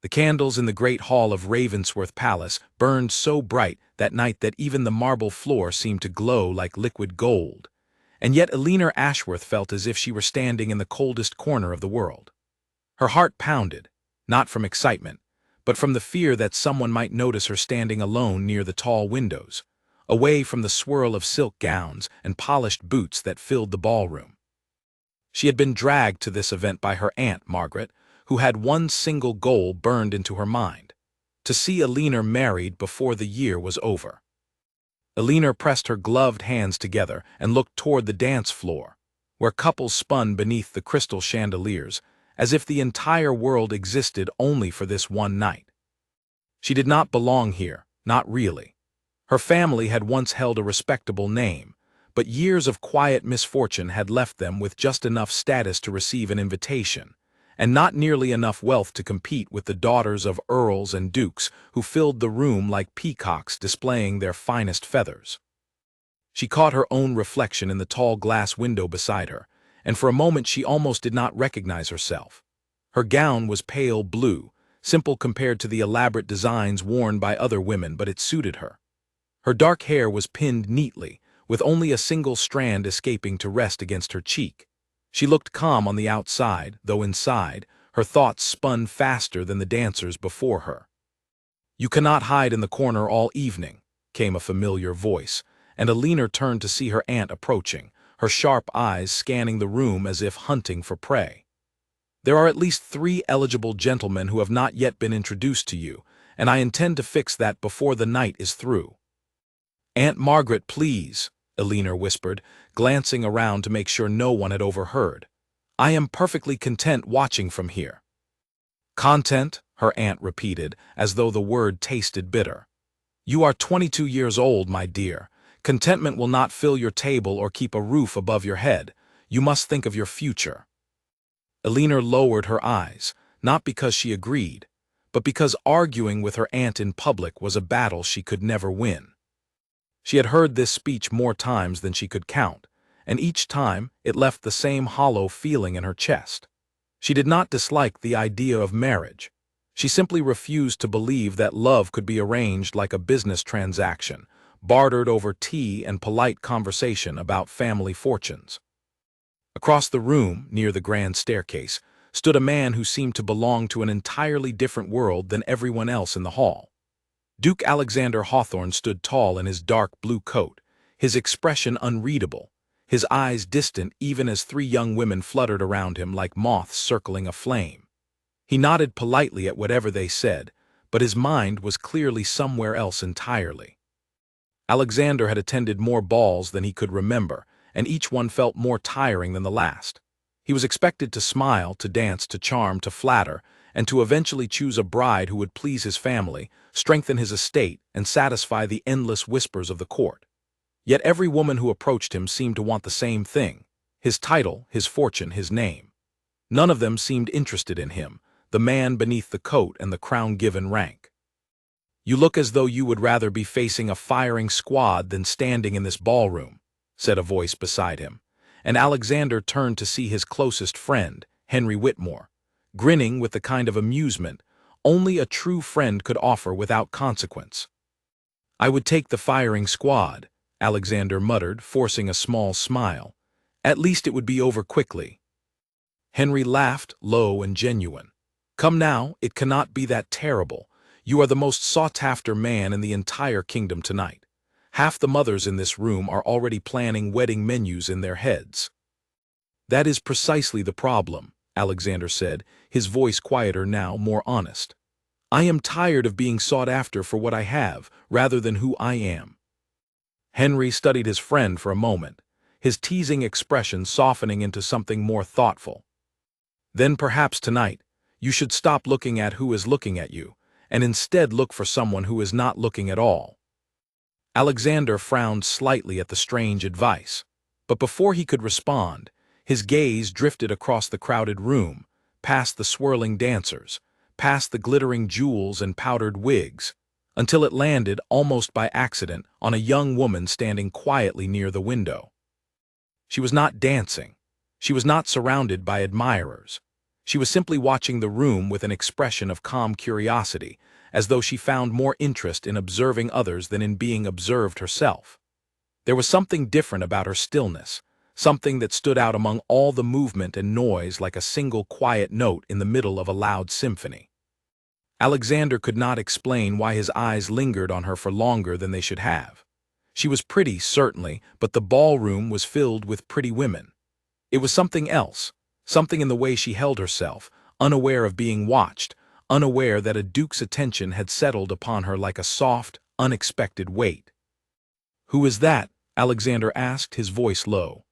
The candles in the great hall of Ravensworth Palace burned so bright that night that even the marble floor seemed to glow like liquid gold. And yet Eleanor Ashworth felt as if she were standing in the coldest corner of the world. Her heart pounded, not from excitement, but from the fear that someone might notice her standing alone near the tall windows, away from the swirl of silk gowns and polished boots that filled the ballroom. She had been dragged to this event by her Aunt Margaret, who had one single goal burned into her mind: to see Eleanor married before the year was over. Eleanor pressed her gloved hands together and looked toward the dance floor, where couples spun beneath the crystal chandeliers, as if the entire world existed only for this one night. She did not belong here, not really. Her family had once held a respectable name, but years of quiet misfortune had left them with just enough status to receive an invitation, and not nearly enough wealth to compete with the daughters of earls and dukes who filled the room like peacocks displaying their finest feathers. She caught her own reflection in the tall glass window beside her, and for a moment she almost did not recognize herself. Her gown was pale blue, simple compared to the elaborate designs worn by other women, but it suited her. Her dark hair was pinned neatly, with only a single strand escaping to rest against her cheek. She looked calm on the outside, though inside, her thoughts spun faster than the dancers before her. "You cannot hide in the corner all evening," came a familiar voice, and Eleanor turned to see her aunt approaching, her sharp eyes scanning the room as if hunting for prey. "There are at least 3 eligible gentlemen who have not yet been introduced to you, and I intend to fix that before the night is through." "Aunt Margaret, please," Eleanor whispered, glancing around to make sure no one had overheard. "I am perfectly content watching from here." "Content," her aunt repeated, as though the word tasted bitter. "You are 22 years old, my dear. Contentment will not fill your table or keep a roof above your head. You must think of your future." Eleanor lowered her eyes, not because she agreed, but because arguing with her aunt in public was a battle she could never win. She had heard this speech more times than she could count, and each time it left the same hollow feeling in her chest. She did not dislike the idea of marriage. She simply refused to believe that love could be arranged like a business transaction, bartered over tea and polite conversation about family fortunes. Across the room, near the grand staircase, stood a man who seemed to belong to an entirely different world than everyone else in the hall. Duke Alexander Hawthorne stood tall in his dark blue coat, his expression unreadable, his eyes distant even as 3 young women fluttered around him like moths circling a flame. He nodded politely at whatever they said, but his mind was clearly somewhere else entirely. Alexander had attended more balls than he could remember, and each one felt more tiring than the last. He was expected to smile, to dance, to charm, to flatter, and to eventually choose a bride who would please his family, strengthen his estate, and satisfy the endless whispers of the court. Yet every woman who approached him seemed to want the same thing: his title, his fortune, his name. None of them seemed interested in him, the man beneath the coat and the crown-given rank. "You look as though you would rather be facing a firing squad than standing in this ballroom," said a voice beside him, and Alexander turned to see his closest friend, Henry Whitmore, grinning with the kind of amusement only a true friend could offer without consequence. "I would take the firing squad," Alexander muttered, forcing a small smile. "At least it would be over quickly." Henry laughed, low and genuine. "Come now, it cannot be that terrible. You are the most sought-after man in the entire kingdom tonight. Half the mothers in this room are already planning wedding menus in their heads." "That is precisely the problem," Alexander said, his voice quieter now, more honest. "I am tired of being sought after for what I have, rather than who I am." Henry studied his friend for a moment, his teasing expression softening into something more thoughtful. "Then perhaps tonight, you should stop looking at who is looking at you, and instead look for someone who is not looking at all." Alexander frowned slightly at the strange advice, but before he could respond, his gaze drifted across the crowded room, past the swirling dancers, past the glittering jewels and powdered wigs, until it landed, almost by accident, on a young woman standing quietly near the window. She was not dancing. She was not surrounded by admirers. She was simply watching the room with an expression of calm curiosity, as though she found more interest in observing others than in being observed herself. There was something different about her stillness, something that stood out among all the movement and noise like a single quiet note in the middle of a loud symphony. Alexander could not explain why his eyes lingered on her for longer than they should have. She was pretty, certainly, but the ballroom was filled with pretty women. It was something else, something in the way she held herself, unaware of being watched, unaware that a duke's attention had settled upon her like a soft, unexpected weight. "Who is that?" Alexander asked, his voice low.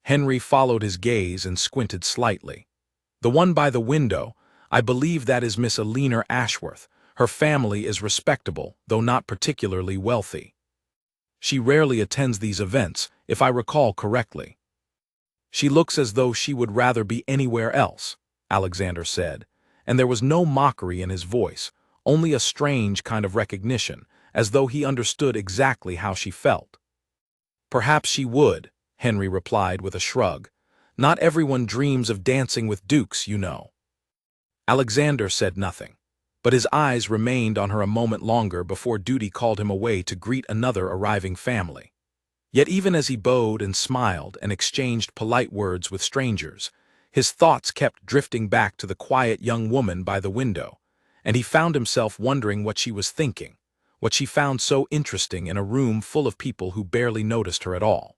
Henry followed his gaze and squinted slightly. "The one by the window. I believe that is Miss Eleanor Ashworth. Her family is respectable, though not particularly wealthy. She rarely attends these events, if I recall correctly." "She looks as though she would rather be anywhere else," Alexander said, and there was no mockery in his voice, only a strange kind of recognition, as though he understood exactly how she felt. "Perhaps she would," Henry replied with a shrug. "Not everyone dreams of dancing with dukes, you know." Alexander said nothing, but his eyes remained on her a moment longer before duty called him away to greet another arriving family. Yet even as he bowed and smiled and exchanged polite words with strangers, his thoughts kept drifting back to the quiet young woman by the window, and he found himself wondering what she was thinking, what she found so interesting in a room full of people who barely noticed her at all.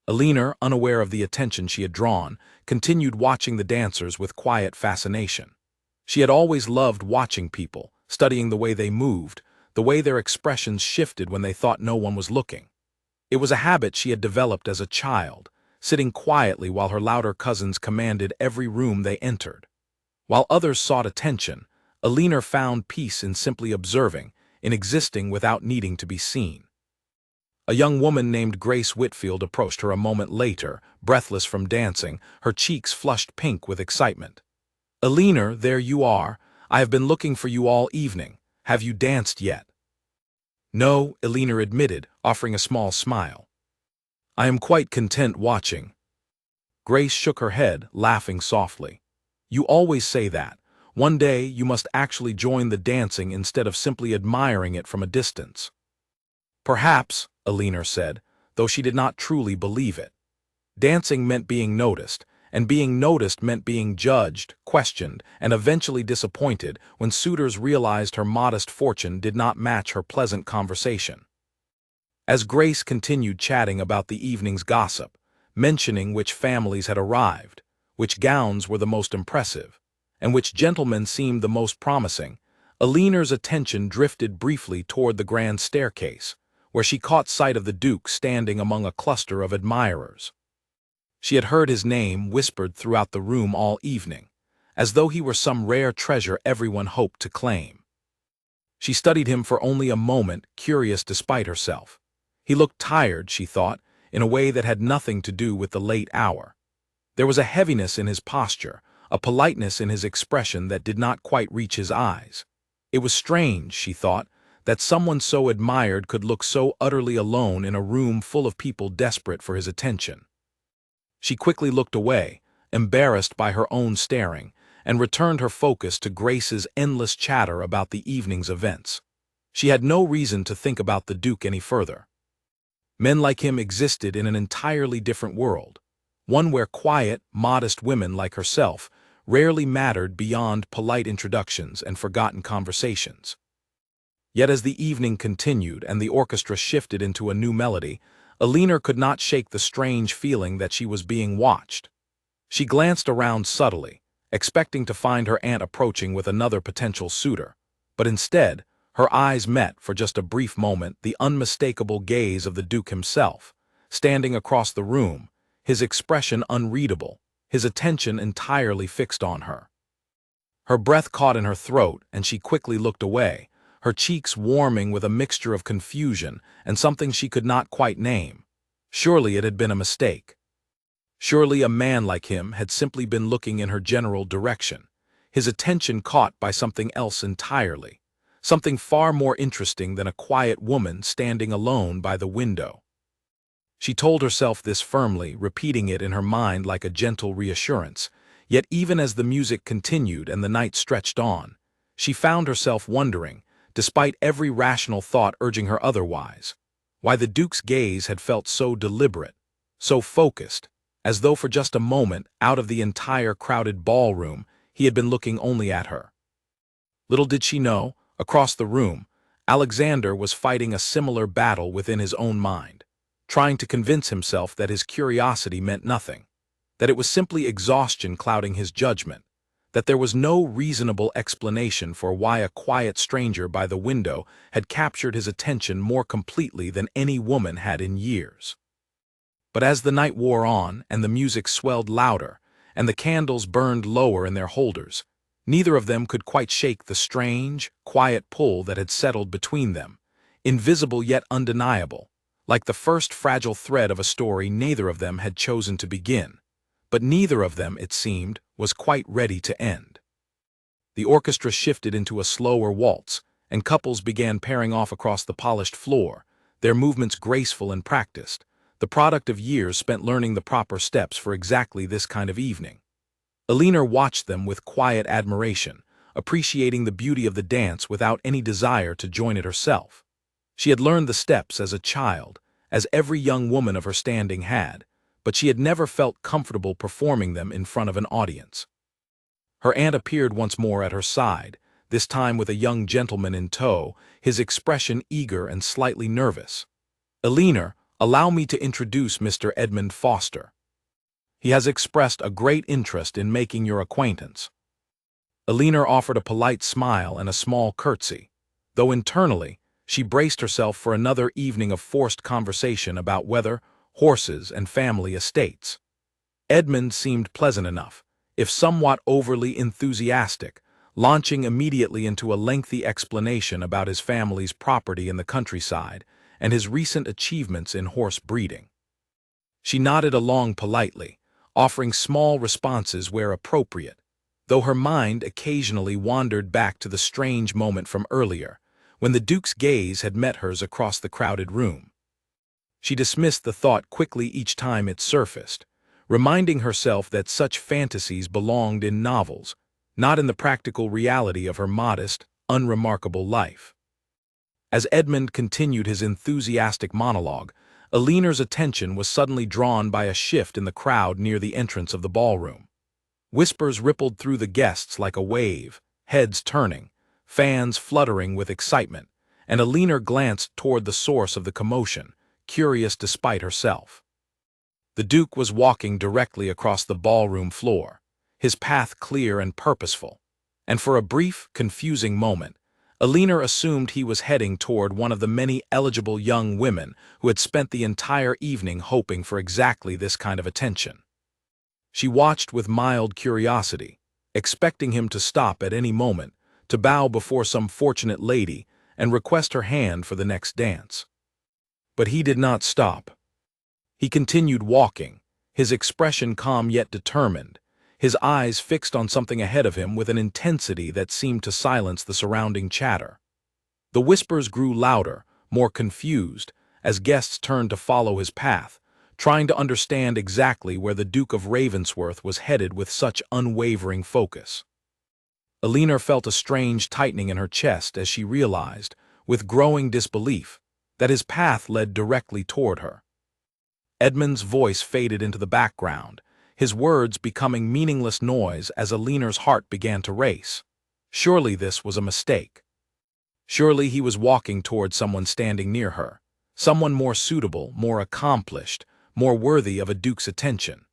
Eleanor, unaware of the attention she had drawn, continued watching the dancers with quiet fascination. She had always loved watching people, studying the way they moved, the way their expressions shifted when they thought no one was looking. It was a habit she had developed as a child, sitting quietly while her louder cousins commanded every room they entered. While others sought attention, Eleanor found peace in simply observing, in existing without needing to be seen. A young woman named Grace Whitfield approached her a moment later, breathless from dancing, her cheeks flushed pink with excitement. "Eleanor, there you are. I have been looking for you all evening. Have you danced yet?" "No," Eleanor admitted, offering a small smile. "I am quite content watching." Grace shook her head, laughing softly. "You always say that. One day you must actually join the dancing instead of simply admiring it from a distance." "Perhaps," Eleanor said, though she did not truly believe it. Dancing meant being noticed, and being noticed meant being judged, questioned, and eventually disappointed when suitors realized her modest fortune did not match her pleasant conversation. As Grace continued chatting about the evening's gossip, mentioning which families had arrived, which gowns were the most impressive, and which gentlemen seemed the most promising, Eleanor's attention drifted briefly toward the grand staircase, where she caught sight of the Duke standing among a cluster of admirers. She had heard his name whispered throughout the room all evening, as though he were some rare treasure everyone hoped to claim. She studied him for only a moment, curious despite herself. He looked tired, she thought, in a way that had nothing to do with the late hour. There was a heaviness in his posture, a politeness in his expression that did not quite reach his eyes. It was strange, she thought, that someone so admired could look so utterly alone in a room full of people desperate for his attention. She quickly looked away, embarrassed by her own staring, and returned her focus to Grace's endless chatter about the evening's events. She had no reason to think about the Duke any further. Men like him existed in an entirely different world, one where quiet, modest women like herself rarely mattered beyond polite introductions and forgotten conversations. Yet as the evening continued and the orchestra shifted into a new melody, Eleanor could not shake the strange feeling that she was being watched. She glanced around subtly, expecting to find her aunt approaching with another potential suitor, but instead, her eyes met for just a brief moment the unmistakable gaze of the Duke himself, standing across the room, his expression unreadable, his attention entirely fixed on her. Her breath caught in her throat, and she quickly looked away, her cheeks warming with a mixture of confusion and something she could not quite name. Surely it had been a mistake. Surely a man like him had simply been looking in her general direction, his attention caught by something else entirely, something far more interesting than a quiet woman standing alone by the window. She told herself this firmly, repeating it in her mind like a gentle reassurance, Yet even as the music continued and the night stretched on, she found herself wondering, despite every rational thought urging her otherwise, why the Duke's gaze had felt so deliberate, so focused, as though for just a moment, out of the entire crowded ballroom, he had been looking only at her. Little did she know, across the room, Alexander was fighting a similar battle within his own mind, trying to convince himself that his curiosity meant nothing, that it was simply exhaustion clouding his judgment, that there was no reasonable explanation for why a quiet stranger by the window had captured his attention more completely than any woman had in years. But as the night wore on and the music swelled louder and the candles burned lower in their holders, neither of them could quite shake the strange, quiet pull that had settled between them, invisible yet undeniable, like the first fragile thread of a story neither of them had chosen to begin. But neither of them, it seemed, was quite ready to end. The orchestra shifted into a slower waltz, and couples began pairing off across the polished floor, their movements graceful and practiced, the product of years spent learning the proper steps for exactly this kind of evening. Alina watched them with quiet admiration, appreciating the beauty of the dance without any desire to join it herself. She had learned the steps as a child, as every young woman of her standing had, but she had never felt comfortable performing them in front of an audience. Her aunt appeared once more at her side, this time with a young gentleman in tow, his expression eager and slightly nervous. "Alina, allow me to introduce Mr. Edmund Foster. He has expressed a great interest in making your acquaintance." Alina offered a polite smile and a small curtsy, though internally she braced herself for another evening of forced conversation about weather, horses, and family estates. Edmund seemed pleasant enough, if somewhat overly enthusiastic, launching immediately into a lengthy explanation about his family's property in the countryside and his recent achievements in horse breeding. She nodded along politely, offering small responses where appropriate, though her mind occasionally wandered back to the strange moment from earlier, when the Duke's gaze had met hers across the crowded room. She dismissed the thought quickly each time it surfaced, reminding herself that such fantasies belonged in novels, not in the practical reality of her modest, unremarkable life. As Edmund continued his enthusiastic monologue, Alina's attention was suddenly drawn by a shift in the crowd near the entrance of the ballroom. Whispers rippled through the guests like a wave, heads turning, fans fluttering with excitement, and Alina glanced toward the source of the commotion, curious despite herself. The Duke was walking directly across the ballroom floor, his path clear and purposeful, and for a brief, confusing moment, Alina assumed he was heading toward one of the many eligible young women who had spent the entire evening hoping for exactly this kind of attention. She watched with mild curiosity, expecting him to stop at any moment, to bow before some fortunate lady and request her hand for the next dance. But he did not stop. He continued walking, his expression calm yet determined, his eyes fixed on something ahead of him with an intensity that seemed to silence the surrounding chatter. The whispers grew louder, more confused, as guests turned to follow his path, trying to understand exactly where the Duke of Ravensworth was headed with such unwavering focus. Alina felt a strange tightening in her chest as she realized, with growing disbelief, that his path led directly toward her. Edmund's voice faded into the background, his words becoming meaningless noise as Alina's heart began to race. Surely this was a mistake. Surely he was walking toward someone standing near her, someone more suitable, more accomplished, more worthy of a duke's attention.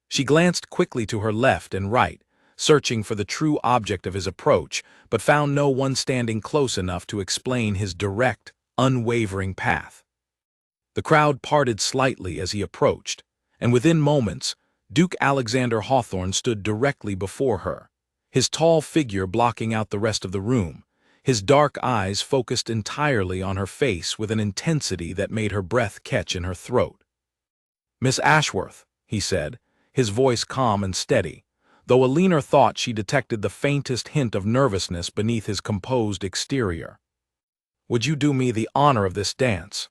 She glanced quickly to her left and right, searching for the true object of his approach, but found no one standing close enough to explain his direct, unwavering path. The crowd parted slightly as he approached, and within moments, Duke Alexander Hawthorne stood directly before her, his tall figure blocking out the rest of the room, his dark eyes focused entirely on her face with an intensity that made her breath catch in her throat. "Miss Ashworth," he said, his voice calm and steady, though Alina thought she detected the faintest hint of nervousness beneath his composed exterior. "Would you do me the honor of this dance?"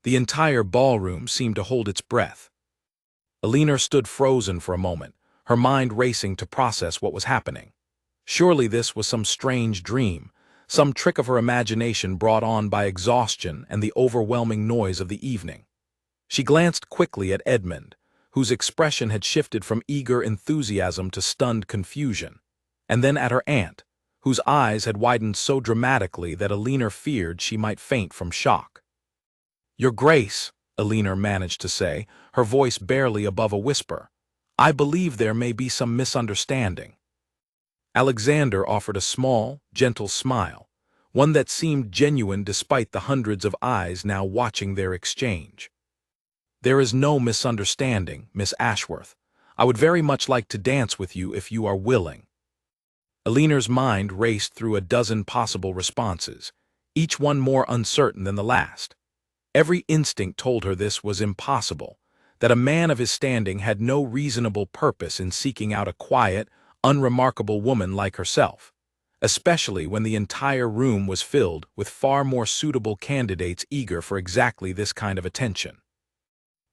The entire ballroom seemed to hold its breath. Alina stood frozen for a moment, her mind racing to process what was happening. Surely this was some strange dream, some trick of her imagination brought on by exhaustion and the overwhelming noise of the evening. She glanced quickly at Edmund, whose expression had shifted from eager enthusiasm to stunned confusion, and then at her aunt, whose eyes had widened so dramatically that Elinor feared she might faint from shock. "Your Grace," Elinor managed to say, her voice barely above a whisper, "I believe there may be some misunderstanding." Alexander offered a small, gentle smile, one that seemed genuine despite the hundreds of eyes now watching their exchange. "There is no misunderstanding, Miss Ashworth. I would very much like to dance with you if you are willing." Elinor's mind raced through a dozen possible responses, each one more uncertain than the last. Every instinct told her this was impossible, that a man of his standing had no reasonable purpose in seeking out a quiet, unremarkable woman like herself, especially when the entire room was filled with far more suitable candidates eager for exactly this kind of attention.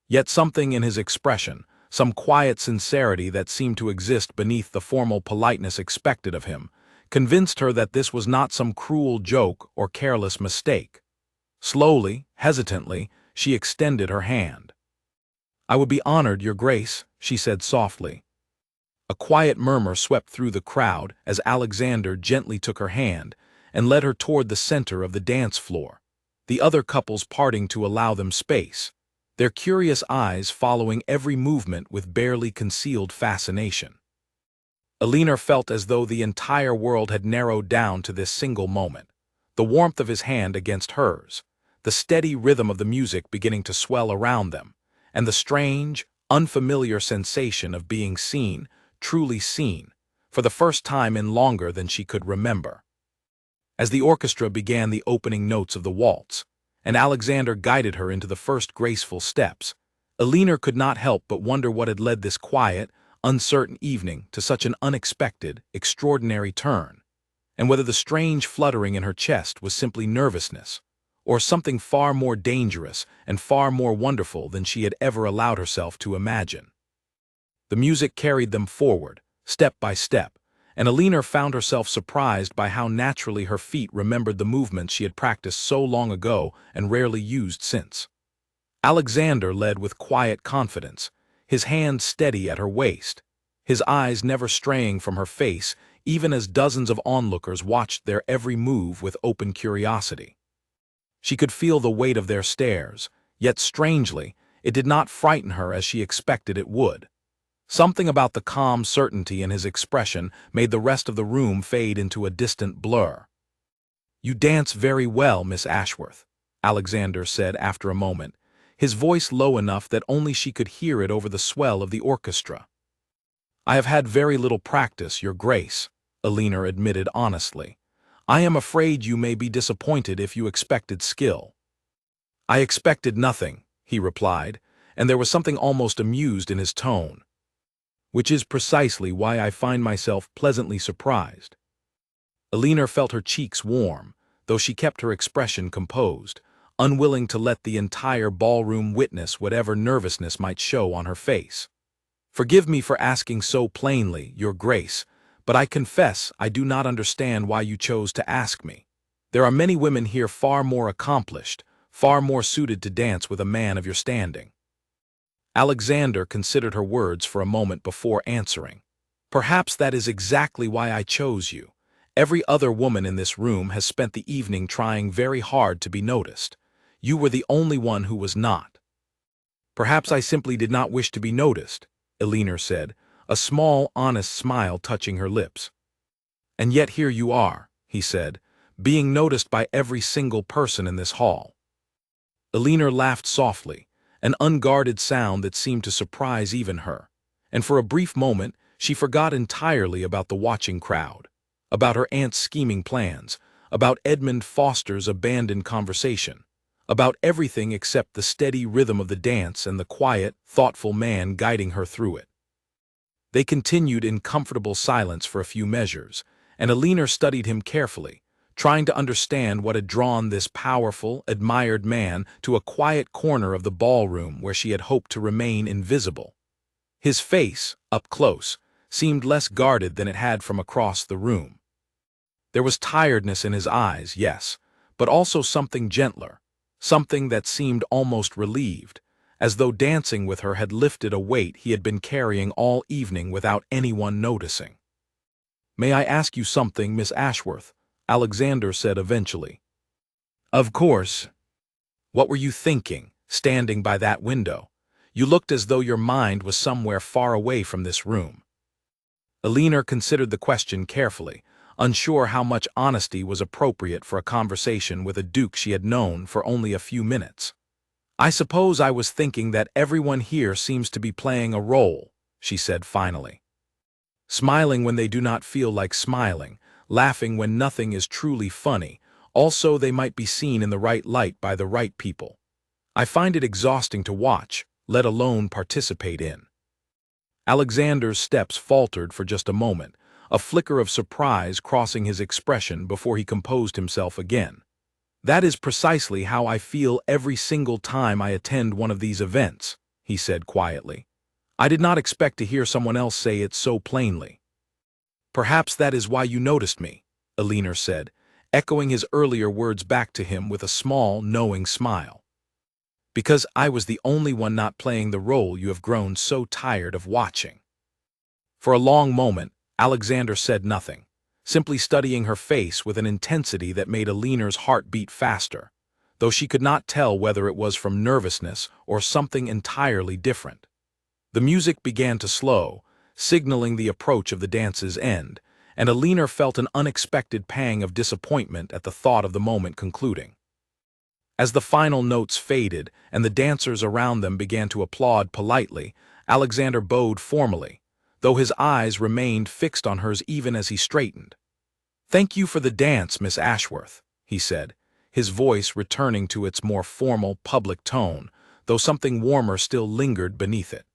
Yet something in his expression, some quiet sincerity that seemed to exist beneath the formal politeness expected of him, convinced her that this was not some cruel joke or careless mistake. Slowly, hesitantly, she extended her hand. "I would be honored, Your Grace," she said softly. A quiet murmur swept through the crowd as Alexander gently took her hand and led her toward the center of the dance floor, the other couples parting to allow them space, their curious eyes following every movement with barely concealed fascination. Elinor felt as though the entire world had narrowed down to this single moment, the warmth of his hand against hers, the steady rhythm of the music beginning to swell around them, and the strange, unfamiliar sensation of being seen, truly seen, for the first time in longer than she could remember. As the orchestra began the opening notes of the waltz, and Alexander guided her into the first graceful steps, Elinor could not help but wonder what had led this quiet, uncertain evening to such an unexpected, extraordinary turn, and whether the strange fluttering in her chest was simply nervousness, or something far more dangerous and far more wonderful than she had ever allowed herself to imagine. The music carried them forward, step by step, and Elinor found herself surprised by how naturally her feet remembered the movements she had practiced so long ago and rarely used since. Alexander led with quiet confidence, his hand steady at her waist, his eyes never straying from her face even as dozens of onlookers watched their every move with open curiosity. She could feel the weight of their stares, yet strangely, it did not frighten her as she expected it would. Something about the calm certainty in his expression made the rest of the room fade into a distant blur. "You dance very well, Miss Ashworth," Alexander said after a moment, his voice low enough that only she could hear it over the swell of the orchestra. "I have had very little practice, Your Grace," Elinor admitted honestly. "I am afraid you may be disappointed if you expected skill." "I expected nothing," he replied, and there was something almost amused in his tone. "Which is precisely why I find myself pleasantly surprised." Elinor felt her cheeks warm, though she kept her expression composed, unwilling to let the entire ballroom witness whatever nervousness might show on her face. "Forgive me for asking so plainly, Your Grace, but I confess I do not understand why you chose to ask me. There are many women here far more accomplished, far more suited to dance with a man of your standing." Alexander considered her words for a moment before answering. "Perhaps that is exactly why I chose you. Every other woman in this room has spent the evening trying very hard to be noticed. You were the only one who was not." "Perhaps I simply did not wish to be noticed," Elinor said, a small, honest smile touching her lips. "And yet here you are," he said, "being noticed by every single person in this hall." Elinor laughed softly, an unguarded sound that seemed to surprise even her, and for a brief moment she forgot entirely about the watching crowd, about her aunt's scheming plans, about Edmund Foster's abandoned conversation, about everything except the steady rhythm of the dance and the quiet, thoughtful man guiding her through it. They continued in comfortable silence for a few measures, and Elinor studied him carefully, trying to understand what had drawn this powerful, admired man to a quiet corner of the ballroom where she had hoped to remain invisible. His face, up close, seemed less guarded than it had from across the room. There was tiredness in his eyes, yes, but also something gentler, something that seemed almost relieved, as though dancing with her had lifted a weight he had been carrying all evening without anyone noticing. "May I ask you something, Miss Ashworth?" Alexander said eventually. "Of course." "What were you thinking, standing by that window? You looked as though your mind was somewhere far away from this room." Elinor considered the question carefully, unsure how much honesty was appropriate for a conversation with a duke she had known for only a few minutes. "I suppose I was thinking that everyone here seems to be playing a role," she said finally. "Smiling when they do not feel like smiling, laughing when nothing is truly funny, also they might be seen in the right light by the right people. I find it exhausting to watch, let alone participate in." Alexander's steps faltered for just a moment, a flicker of surprise crossing his expression before he composed himself again. "That is precisely how I feel every single time I attend one of these events," he said quietly. "I did not expect to hear someone else say it so plainly." "Perhaps that is why you noticed me," Elinor said, echoing his earlier words back to him with a small, knowing smile. "Because I was the only one not playing the role you have grown so tired of watching." For a long moment, Alexander said nothing, simply studying her face with an intensity that made Elinor's heart beat faster, though she could not tell whether it was from nervousness or something entirely different. The music began to slow, signaling the approach of the dance's end, and Elinor felt an unexpected pang of disappointment at the thought of the moment concluding. As the final notes faded and the dancers around them began to applaud politely, Alexander bowed formally, though his eyes remained fixed on hers even as he straightened. "Thank you for the dance, Miss Ashworth," he said, his voice returning to its more formal, public tone, though something warmer still lingered beneath it.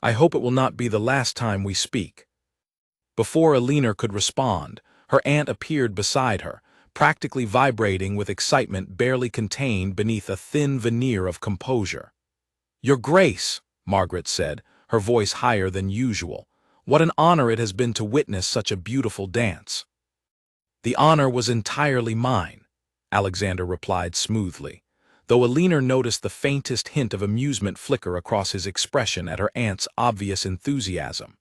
"I hope it will not be the last time we speak." Before Elinor could respond, her aunt appeared beside her, practically vibrating with excitement barely contained beneath a thin veneer of composure. "Your Grace," Margaret said, her voice higher than usual, "what an honor it has been to witness such a beautiful dance." "The honor was entirely mine," Alexander replied smoothly, though Elinor noticed the faintest hint of amusement flicker across his expression at her aunt's obvious enthusiasm.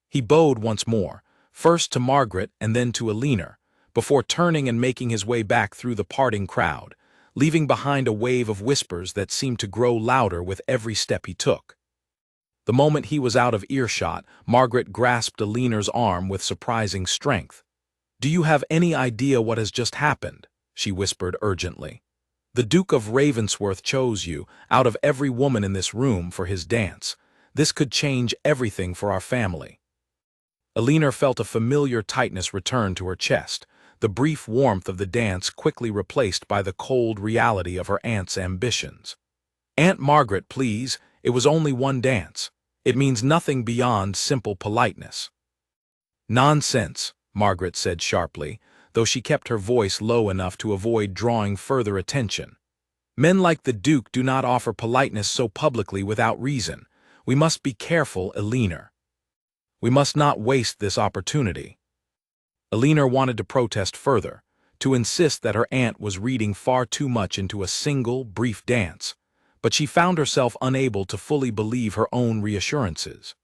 He bowed once more, first to Margaret and then to Elinor, before turning and making his way back through the parting crowd, leaving behind a wave of whispers that seemed to grow louder with every step he took. The moment he was out of earshot, Margaret grasped Elinor's arm with surprising strength. "Do you have any idea what has just happened?" she whispered urgently. "The Duke of Ravensworth chose you, out of every woman in this room, for his dance. This could change everything for our family." Elinor felt a familiar tightness return to her chest, the brief warmth of the dance quickly replaced by the cold reality of her aunt's ambitions. "Aunt Margaret, please, it was only one dance. It means nothing beyond simple politeness." "Nonsense," Margaret said sharply, though she kept her voice low enough to avoid drawing further attention. "Men like the Duke do not offer politeness so publicly without reason. We must be careful, Elinor. We must not waste this opportunity." Elinor wanted to protest further, to insist that her aunt was reading far too much into a single, brief dance, but she found herself unable to fully believe her own reassurances.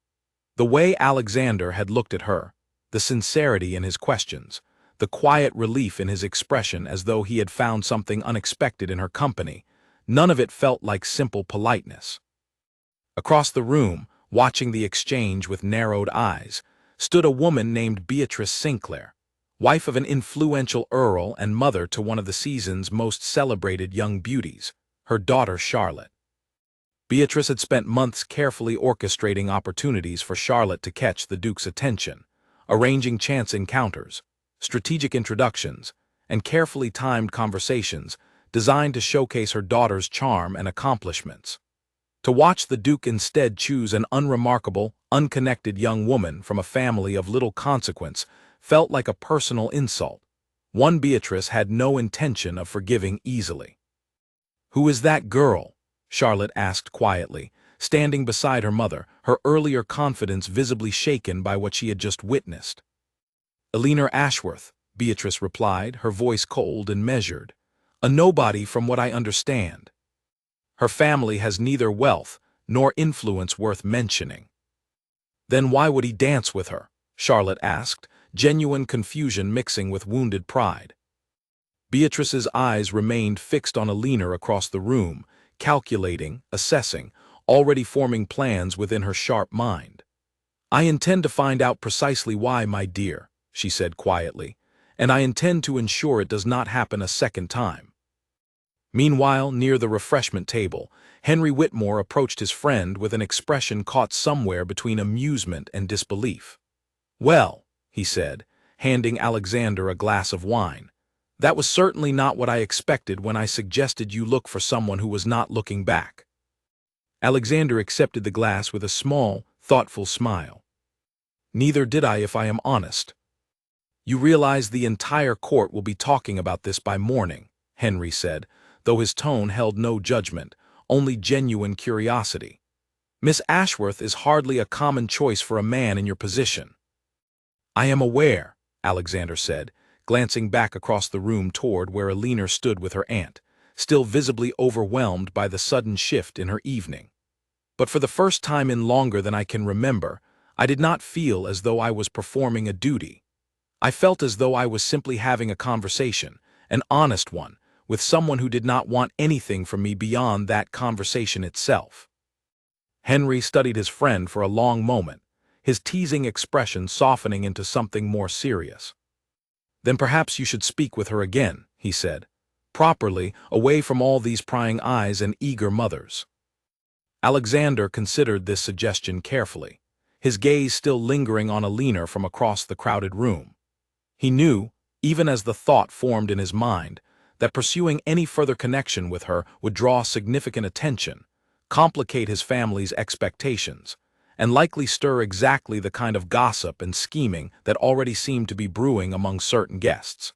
The way Alexander had looked at her, the sincerity in his questions, the quiet relief in his expression as though he had found something unexpected in her company, none of it felt like simple politeness. Across the room, watching the exchange with narrowed eyes, stood a woman named Beatrice Sinclair, wife of an influential earl and mother to one of the season's most celebrated young beauties, her daughter Charlotte. Beatrice had spent months carefully orchestrating opportunities for Charlotte to catch the Duke's attention, arranging chance encounters, strategic introductions, and carefully timed conversations designed to showcase her daughter's charm and accomplishments. To watch the Duke instead choose an unremarkable, unconnected young woman from a family of little consequence felt like a personal insult, one Beatrice had no intention of forgiving easily. "Who is that girl?" Charlotte asked quietly, standing beside her mother, her earlier confidence visibly shaken by what she had just witnessed. "Eleanor Ashworth," Beatrice replied, her voice cold and measured. "A nobody from what I understand. Her family has neither wealth nor influence worth mentioning." "Then why would he dance with her?" Charlotte asked, genuine confusion mixing with wounded pride. Beatrice's eyes remained fixed on Eleanor across the room, calculating, assessing, already forming plans within her sharp mind. "I intend to find out precisely why, my dear," she said quietly, "and I intend to ensure it does not happen a second time." Meanwhile, near the refreshment table, Henry Whitmore approached his friend with an expression caught somewhere between amusement and disbelief. "Well," he said, handing Alexander a glass of wine, "that was certainly not what I expected when I suggested you look for someone who was not looking back." Alexander accepted the glass with a small, thoughtful smile. "Neither did I, if I am honest." "You realize the entire court will be talking about this by morning," Henry said, though his tone held no judgment, only genuine curiosity. "Miss Ashworth is hardly a common choice for a man in your position." "I am aware," Alexander said, glancing back across the room toward where Eleanor stood with her aunt, still visibly overwhelmed by the sudden shift in her evening. "But for the first time in longer than I can remember, I did not feel as though I was performing a duty. I felt as though I was simply having a conversation, an honest one, with someone who did not want anything from me beyond that conversation itself." Henry studied his friend for a long moment, his teasing expression softening into something more serious. "Then perhaps you should speak with her again," he said, "properly, away from all these prying eyes and eager mothers." Alexander considered this suggestion carefully, his gaze still lingering on Eleanor from across the crowded room. He knew, even as the thought formed in his mind, that pursuing any further connection with her would draw significant attention, complicate his family's expectations, and likely stir exactly the kind of gossip and scheming that already seemed to be brewing among certain guests.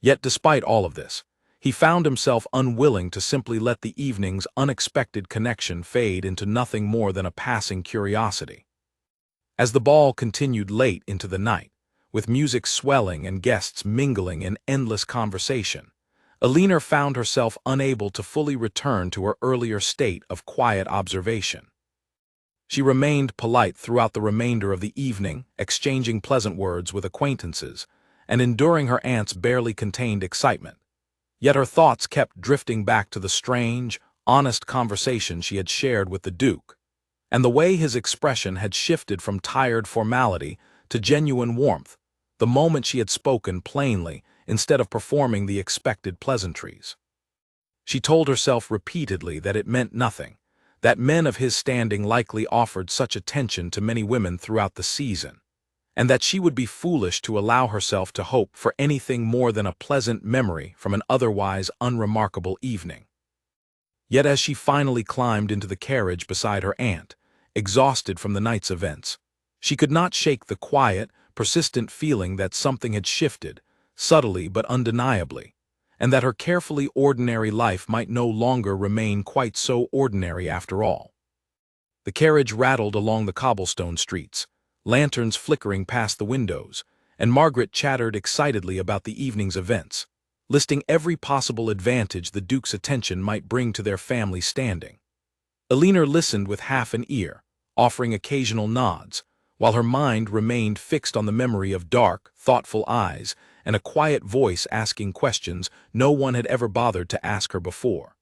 Yet despite all of this, he found himself unwilling to simply let the evening's unexpected connection fade into nothing more than a passing curiosity. As the ball continued late into the night, with music swelling and guests mingling in endless conversation, Eleanor found herself unable to fully return to her earlier state of quiet observation. She remained polite throughout the remainder of the evening, exchanging pleasant words with acquaintances, and enduring her aunt's barely contained excitement. Yet her thoughts kept drifting back to the strange, honest conversation she had shared with the Duke, and the way his expression had shifted from tired formality to genuine warmth the moment she had spoken plainly instead of performing the expected pleasantries. She told herself repeatedly that it meant nothing, that men of his standing likely offered such attention to many women throughout the season, and that she would be foolish to allow herself to hope for anything more than a pleasant memory from an otherwise unremarkable evening. Yet as she finally climbed into the carriage beside her aunt, exhausted from the night's events, she could not shake the quiet, persistent feeling that something had shifted, subtly but undeniably, and that her carefully ordinary life might no longer remain quite so ordinary after all. The carriage rattled along the cobblestone streets, lanterns flickering past the windows, and Margaret chattered excitedly about the evening's events, listing every possible advantage the Duke's attention might bring to their family standing. Eleanor listened with half an ear, offering occasional nods, while her mind remained fixed on the memory of dark, thoughtful eyes and a quiet voice asking questions no one had ever bothered to ask her before.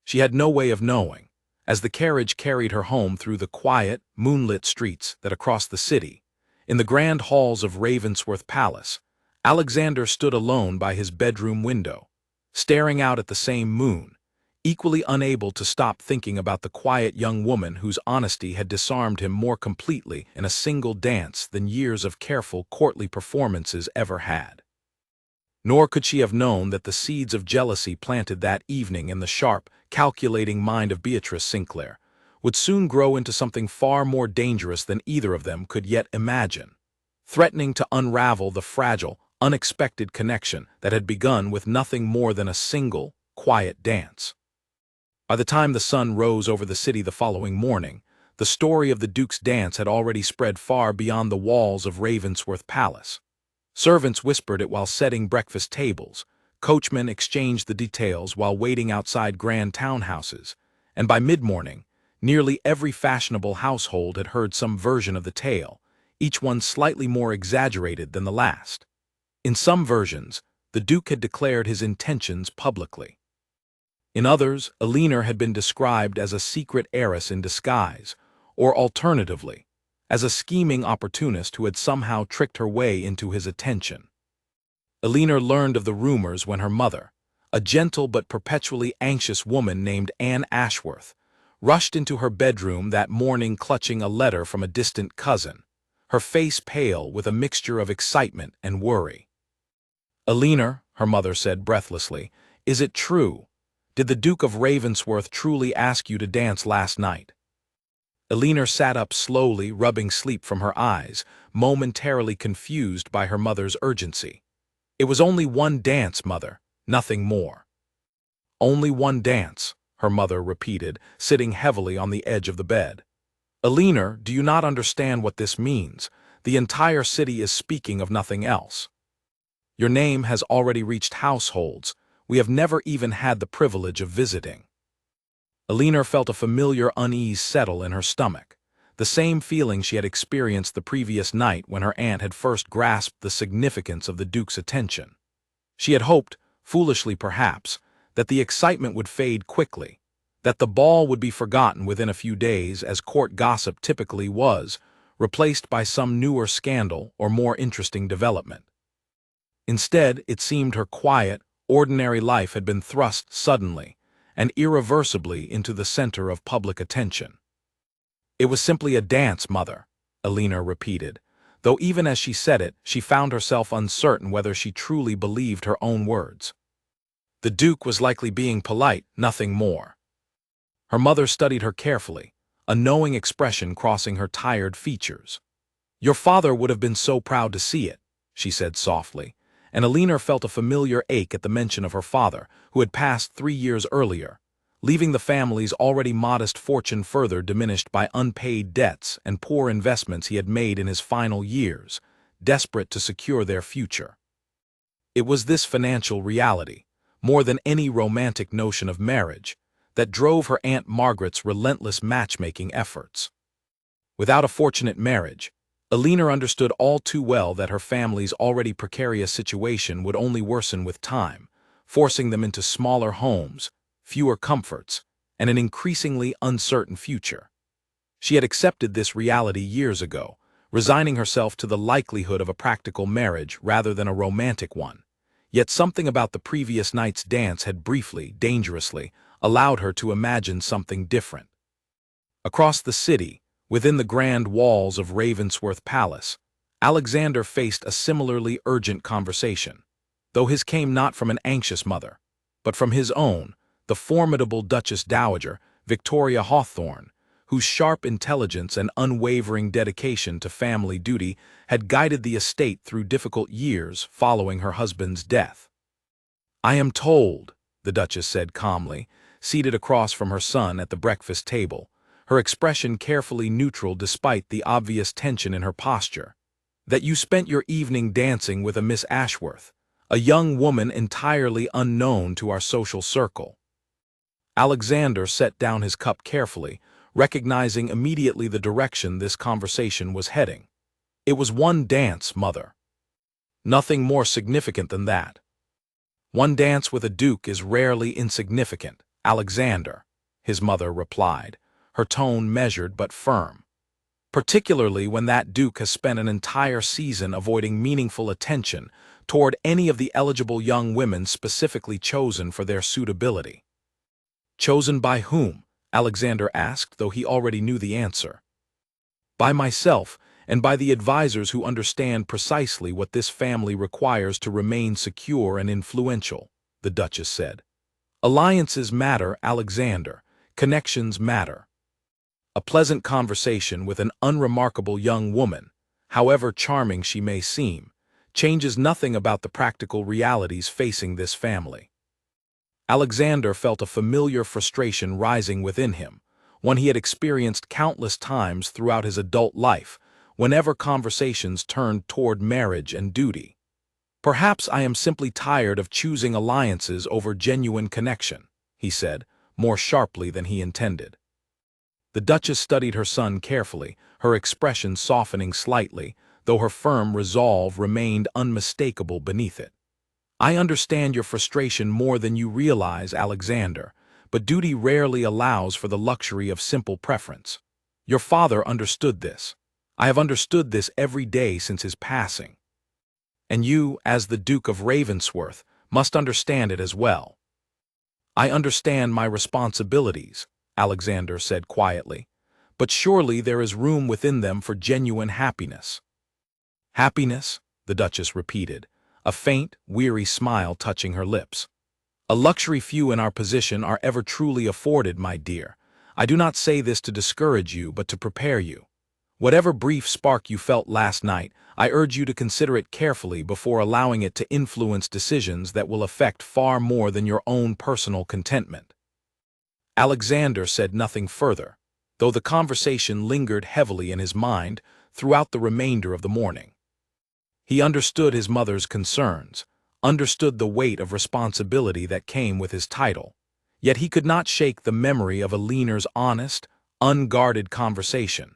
She had no way of knowing, as the carriage carried her home through the quiet, moonlit streets that across the city. In the grand halls of Ravensworth Palace, Alexander stood alone by his bedroom window, staring out at the same moon, equally unable to stop thinking about the quiet young woman whose honesty had disarmed him more completely in a single dance than years of careful courtly performances ever had. Nor could she have known that the seeds of jealousy planted that evening in the sharp, calculating mind of Beatrice Sinclair would soon grow into something far more dangerous than either of them could yet imagine, threatening to unravel the fragile, unexpected connection that had begun with nothing more than a single, quiet dance. By the time the sun rose over the city the following morning, the story of the Duke's dance had already spread far beyond the walls of Ravensworth Palace. Servants whispered it while setting breakfast tables, coachmen exchanged the details while waiting outside grand townhouses, and by mid-morning, nearly every fashionable household had heard some version of the tale, each one slightly more exaggerated than the last. In some versions, the Duke had declared his intentions publicly. In others, Elinor had been described as a secret heiress in disguise, or alternatively, as a scheming opportunist who had somehow tricked her way into his attention. Elinor learned of the rumors when her mother, a gentle but perpetually anxious woman named Anne Ashworth, rushed into her bedroom that morning clutching a letter from a distant cousin, her face pale with a mixture of excitement and worry. "Elinor," her mother said breathlessly, "is it true? Did the Duke of Ravensworth truly ask you to dance last night?" Elinor sat up slowly, rubbing sleep from her eyes, momentarily confused by her mother's urgency. "It was only one dance, Mother, nothing more." "Only one dance," her mother repeated, sitting heavily on the edge of the bed. "Elinor, do you not understand what this means? The entire city is speaking of nothing else. Your name has already reached households we have never even had the privilege of visiting." Elinor felt a familiar unease settle in her stomach, the same feeling she had experienced the previous night when her aunt had first grasped the significance of the Duke's attention. She had hoped, foolishly perhaps, that the excitement would fade quickly, that the ball would be forgotten within a few days as court gossip typically was, replaced by some newer scandal or more interesting development. Instead, it seemed her quiet, ordinary life had been thrust suddenly and irreversibly into the center of public attention. "It was simply a dance, Mother," Elinor repeated, though even as she said it, she found herself uncertain whether she truly believed her own words. The Duke was likely being polite, nothing more. Her mother studied her carefully, a knowing expression crossing her tired features. "Your father would have been so proud to see it," she said softly, and Elinor felt a familiar ache at the mention of her father, who had passed 3 years earlier, leaving the family's already modest fortune further diminished by unpaid debts and poor investments he had made in his final years, desperate to secure their future. It was this financial reality, more than any romantic notion of marriage, that drove her Aunt Margaret's relentless matchmaking efforts. Without a fortunate marriage, Elinor understood all too well that her family's already precarious situation would only worsen with time, forcing them into smaller homes, fewer comforts, and an increasingly uncertain future. She had accepted this reality years ago, resigning herself to the likelihood of a practical marriage rather than a romantic one, yet something about the previous night's dance had briefly, dangerously, allowed her to imagine something different. Across the city, within the grand walls of Ravensworth Palace, Alexander faced a similarly urgent conversation, though his came not from an anxious mother, but from his own, the formidable Duchess Dowager, Victoria Hawthorne, whose sharp intelligence and unwavering dedication to family duty had guided the estate through difficult years following her husband's death. "I am told," the Duchess said calmly, seated across from her son at the breakfast table, her expression carefully neutral despite the obvious tension in her posture, "that you spent your evening dancing with a Miss Ashworth, a young woman entirely unknown to our social circle." Alexander set down his cup carefully, recognizing immediately the direction this conversation was heading. "It was one dance, Mother. Nothing more significant than that." "One dance with a duke is rarely insignificant, Alexander," his mother replied, her tone measured but firm. "Particularly when that duke has spent an entire season avoiding meaningful attention toward any of the eligible young women specifically chosen for their suitability." "Chosen by whom?" Alexander asked, though he already knew the answer. "By myself, and by the advisors who understand precisely what this family requires to remain secure and influential," the Duchess said. "Alliances matter, Alexander. Connections matter. A pleasant conversation with an unremarkable young woman, however charming she may seem, changes nothing about the practical realities facing this family." Alexander felt a familiar frustration rising within him, one he had experienced countless times throughout his adult life, whenever conversations turned toward marriage and duty. "Perhaps I am simply tired of choosing alliances over genuine connection," he said, more sharply than he intended. The Duchess studied her son carefully, her expression softening slightly, though her firm resolve remained unmistakable beneath it. "I understand your frustration more than you realize, Alexander, but duty rarely allows for the luxury of simple preference. Your father understood this. I have understood this every day since his passing. And you, as the Duke of Ravensworth, must understand it as well." "I understand my responsibilities," Alexander said quietly, "but surely there is room within them for genuine happiness." "Happiness?" the Duchess repeated, a faint, weary smile touching her lips. "A luxury few in our position are ever truly afforded, my dear. I do not say this to discourage you, but to prepare you. Whatever brief spark you felt last night, I urge you to consider it carefully before allowing it to influence decisions that will affect far more than your own personal contentment." Alexander said nothing further, though the conversation lingered heavily in his mind throughout the remainder of the morning. He understood his mother's concerns, understood the weight of responsibility that came with his title, yet he could not shake the memory of Aliner's honest, unguarded conversation,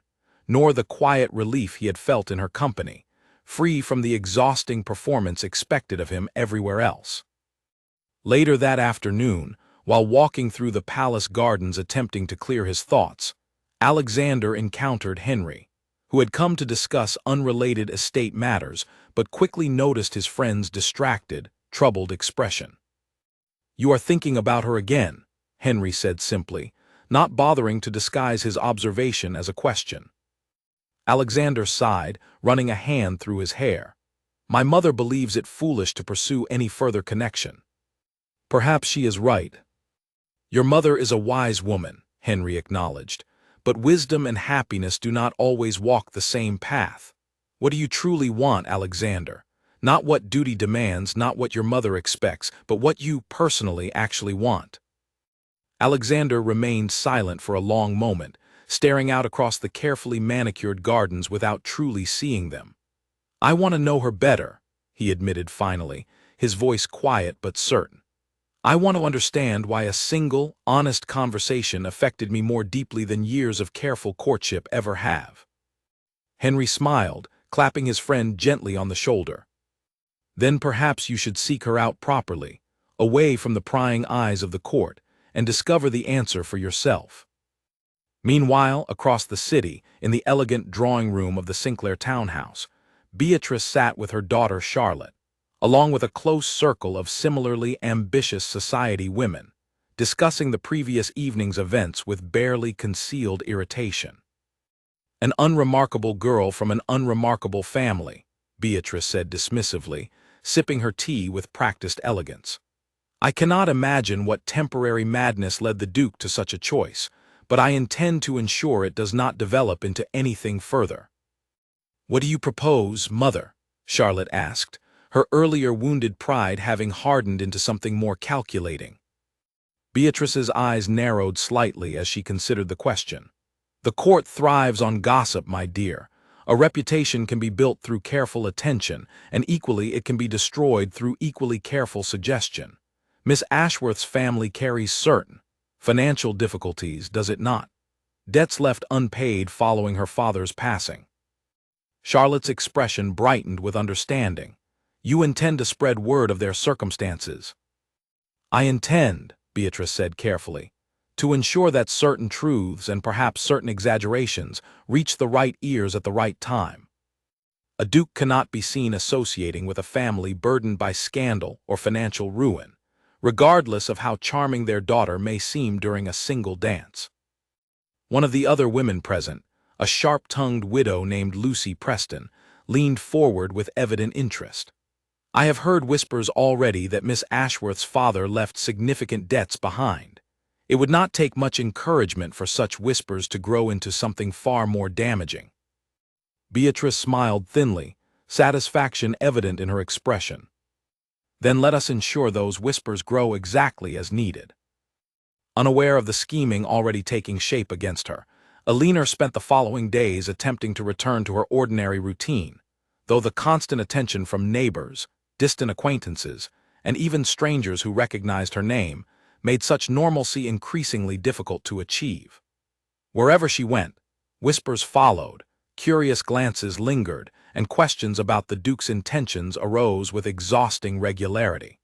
nor the quiet relief he had felt in her company, free from the exhausting performance expected of him everywhere else. Later that afternoon, while walking through the palace gardens attempting to clear his thoughts, Alexander encountered Henry, who had come to discuss unrelated estate matters but quickly noticed his friend's distracted, troubled expression. "You are thinking about her again," Henry said simply, not bothering to disguise his observation as a question. Alexander sighed, running a hand through his hair. "My mother believes it foolish to pursue any further connection." "Perhaps she is right." "Your mother is a wise woman," Henry acknowledged, "but wisdom and happiness do not always walk the same path. What do you truly want, Alexander? Not what duty demands, not what your mother expects, but what you personally actually want." Alexander remained silent for a long moment, staring out across the carefully manicured gardens without truly seeing them. "I want to know her better," he admitted finally, his voice quiet but certain. "I want to understand why a single, honest conversation affected me more deeply than years of careful courtship ever have." Henry smiled, clapping his friend gently on the shoulder. "Then perhaps you should seek her out properly, away from the prying eyes of the court, and discover the answer for yourself." Meanwhile, across the city, in the elegant drawing-room of the Sinclair townhouse, Beatrice sat with her daughter Charlotte, along with a close circle of similarly ambitious society women, discussing the previous evening's events with barely concealed irritation. "An unremarkable girl from an unremarkable family," Beatrice said dismissively, sipping her tea with practiced elegance. "I cannot imagine what temporary madness led the Duke to such a choice, but I intend to ensure it does not develop into anything further." "What do you propose, mother?" Charlotte asked, her earlier wounded pride having hardened into something more calculating. Beatrice's eyes narrowed slightly as she considered the question. "The court thrives on gossip, my dear. A reputation can be built through careful attention, and equally it can be destroyed through equally careful suggestion. Miss Ashworth's family carries certain financial difficulties, does it not? Debts left unpaid following her father's passing." Charlotte's expression brightened with understanding. "You intend to spread word of their circumstances." "I intend," Beatrice said carefully, "to ensure that certain truths and perhaps certain exaggerations reach the right ears at the right time. A duke cannot be seen associating with a family burdened by scandal or financial ruin, regardless of how charming their daughter may seem during a single dance." One of the other women present, a sharp-tongued widow named Lucy Preston, leaned forward with evident interest. "I have heard whispers already that Miss Ashworth's father left significant debts behind. It would not take much encouragement for such whispers to grow into something far more damaging." Beatrice smiled thinly, satisfaction evident in her expression. Then let us ensure those whispers grow exactly as needed. Unaware of the scheming already taking shape against her, Alina spent the following days attempting to return to her ordinary routine, though the constant attention from neighbors, distant acquaintances, and even strangers who recognized her name made such normalcy increasingly difficult to achieve. Wherever she went, whispers followed, curious glances lingered, and questions about the Duke's intentions arose with exhausting regularity.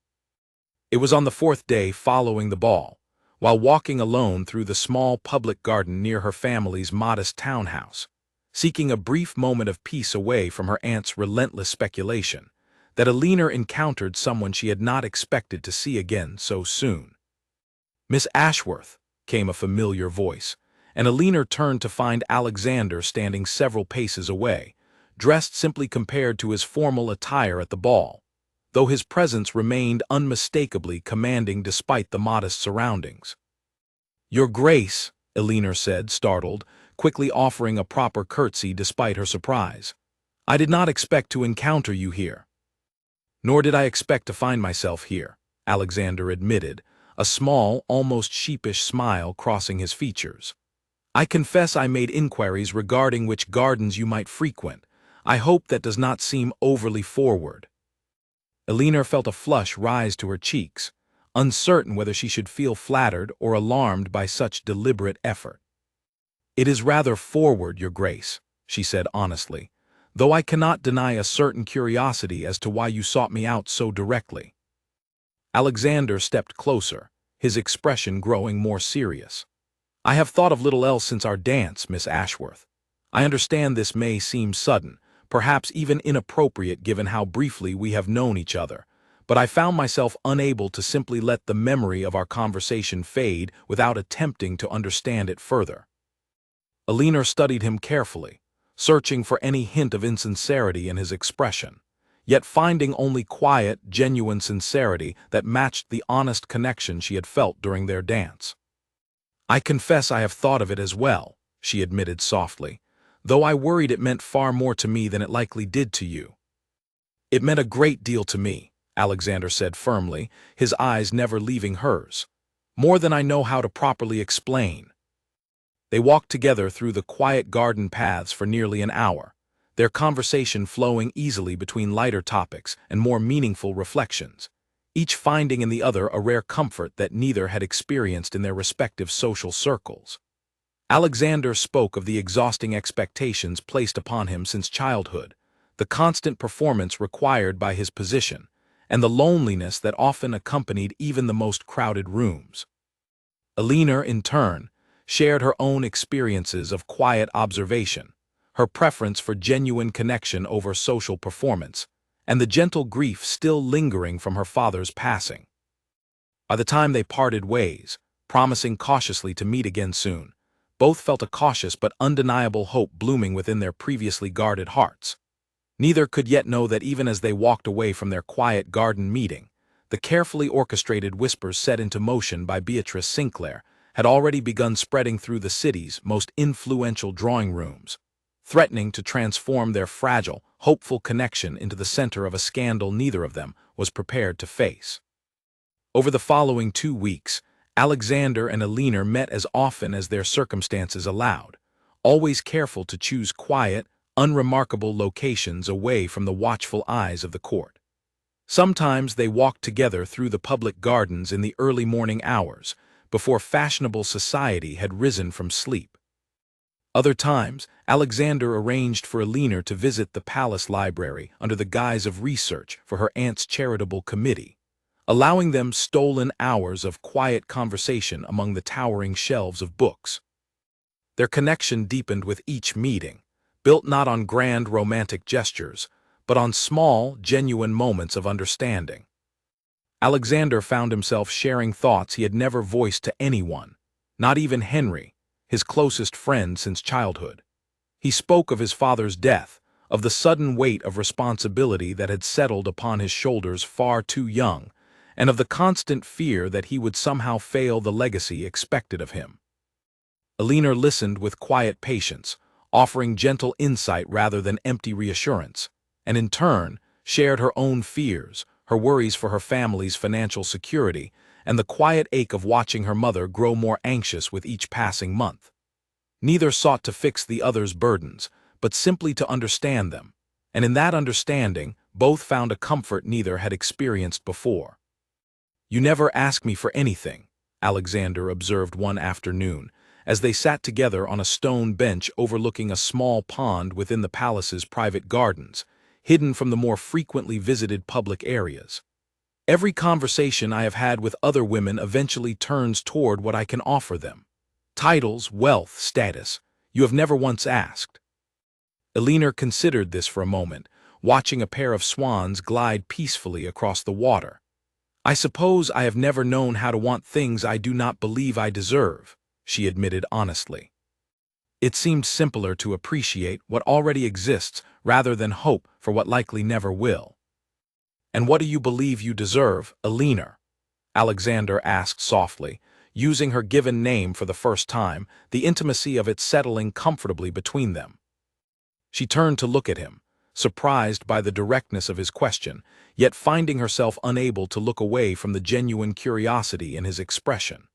It was on the fourth day following the ball, while walking alone through the small public garden near her family's modest townhouse, seeking a brief moment of peace away from her aunt's relentless speculation, that Alina encountered someone she had not expected to see again so soon. "Miss Ashworth," came a familiar voice, and Alina turned to find Alexander standing several paces away, dressed simply compared to his formal attire at the ball, though his presence remained unmistakably commanding despite the modest surroundings. "Your Grace," Alina said, startled, quickly offering a proper curtsy despite her surprise. "I did not expect to encounter you here." "Nor did I expect to find myself here," Alexander admitted, a small, almost sheepish smile crossing his features. "I confess I made inquiries regarding which gardens you might frequent. I hope that does not seem overly forward." Alina felt a flush rise to her cheeks, uncertain whether she should feel flattered or alarmed by such deliberate effort. "It is rather forward, Your Grace," she said honestly, "though I cannot deny a certain curiosity as to why you sought me out so directly." Alexander stepped closer, his expression growing more serious. "I have thought of little else since our dance, Miss Ashworth. I understand this may seem sudden, perhaps even inappropriate given how briefly we have known each other, but I found myself unable to simply let the memory of our conversation fade without attempting to understand it further." Alina studied him carefully, searching for any hint of insincerity in his expression, yet finding only quiet, genuine sincerity that matched the honest connection she had felt during their dance. "I confess I have thought of it as well," she admitted softly, "though I worried it meant far more to me than it likely did to you." "It meant a great deal to me," Alexander said firmly, his eyes never leaving hers. "More than I know how to properly explain." They walked together through the quiet garden paths for nearly an hour, their conversation flowing easily between lighter topics and more meaningful reflections, each finding in the other a rare comfort that neither had experienced in their respective social circles. Alexander spoke of the exhausting expectations placed upon him since childhood, the constant performance required by his position, and the loneliness that often accompanied even the most crowded rooms. Alina, in turn, shared her own experiences of quiet observation, her preference for genuine connection over social performance, and the gentle grief still lingering from her father's passing. By the time they parted ways, promising cautiously to meet again soon, both felt a cautious but undeniable hope blooming within their previously guarded hearts. Neither could yet know that even as they walked away from their quiet garden meeting, the carefully orchestrated whispers set into motion by Beatrice Sinclair had already begun spreading through the city's most influential drawing rooms, threatening to transform their fragile, hopeful connection into the center of a scandal neither of them was prepared to face. Over the following 2 weeks, Alexander and Alina met as often as their circumstances allowed, always careful to choose quiet, unremarkable locations away from the watchful eyes of the court. Sometimes they walked together through the public gardens in the early morning hours, before fashionable society had risen from sleep. Other times, Alexander arranged for Alina to visit the palace library under the guise of research for her aunt's charitable committee, allowing them stolen hours of quiet conversation among the towering shelves of books. Their connection deepened with each meeting, built not on grand romantic gestures, but on small, genuine moments of understanding. Alexander found himself sharing thoughts he had never voiced to anyone, not even Henry, his closest friend since childhood. He spoke of his father's death, of the sudden weight of responsibility that had settled upon his shoulders far too young, and of the constant fear that he would somehow fail the legacy expected of him. Alina listened with quiet patience, offering gentle insight rather than empty reassurance, and in turn shared her own fears, her worries for her family's financial security, and the quiet ache of watching her mother grow more anxious with each passing month. Neither sought to fix the other's burdens, but simply to understand them, and in that understanding, both found a comfort neither had experienced before. "You never ask me for anything," Alexander observed one afternoon, as they sat together on a stone bench overlooking a small pond within the palace's private gardens, hidden from the more frequently visited public areas. "Every conversation I have had with other women eventually turns toward what I can offer them. Titles, wealth, status. You have never once asked." Elinor considered this for a moment, watching a pair of swans glide peacefully across the water. "I suppose I have never known how to want things I do not believe I deserve," she admitted honestly. "It seemed simpler to appreciate what already exists rather than hope for what likely never will." "And what do you believe you deserve, Elinor?" Alexander asked softly, using her given name for the first time, the intimacy of it settling comfortably between them. She turned to look at him, surprised by the directness of his question, yet finding herself unable to look away from the genuine curiosity in his expression.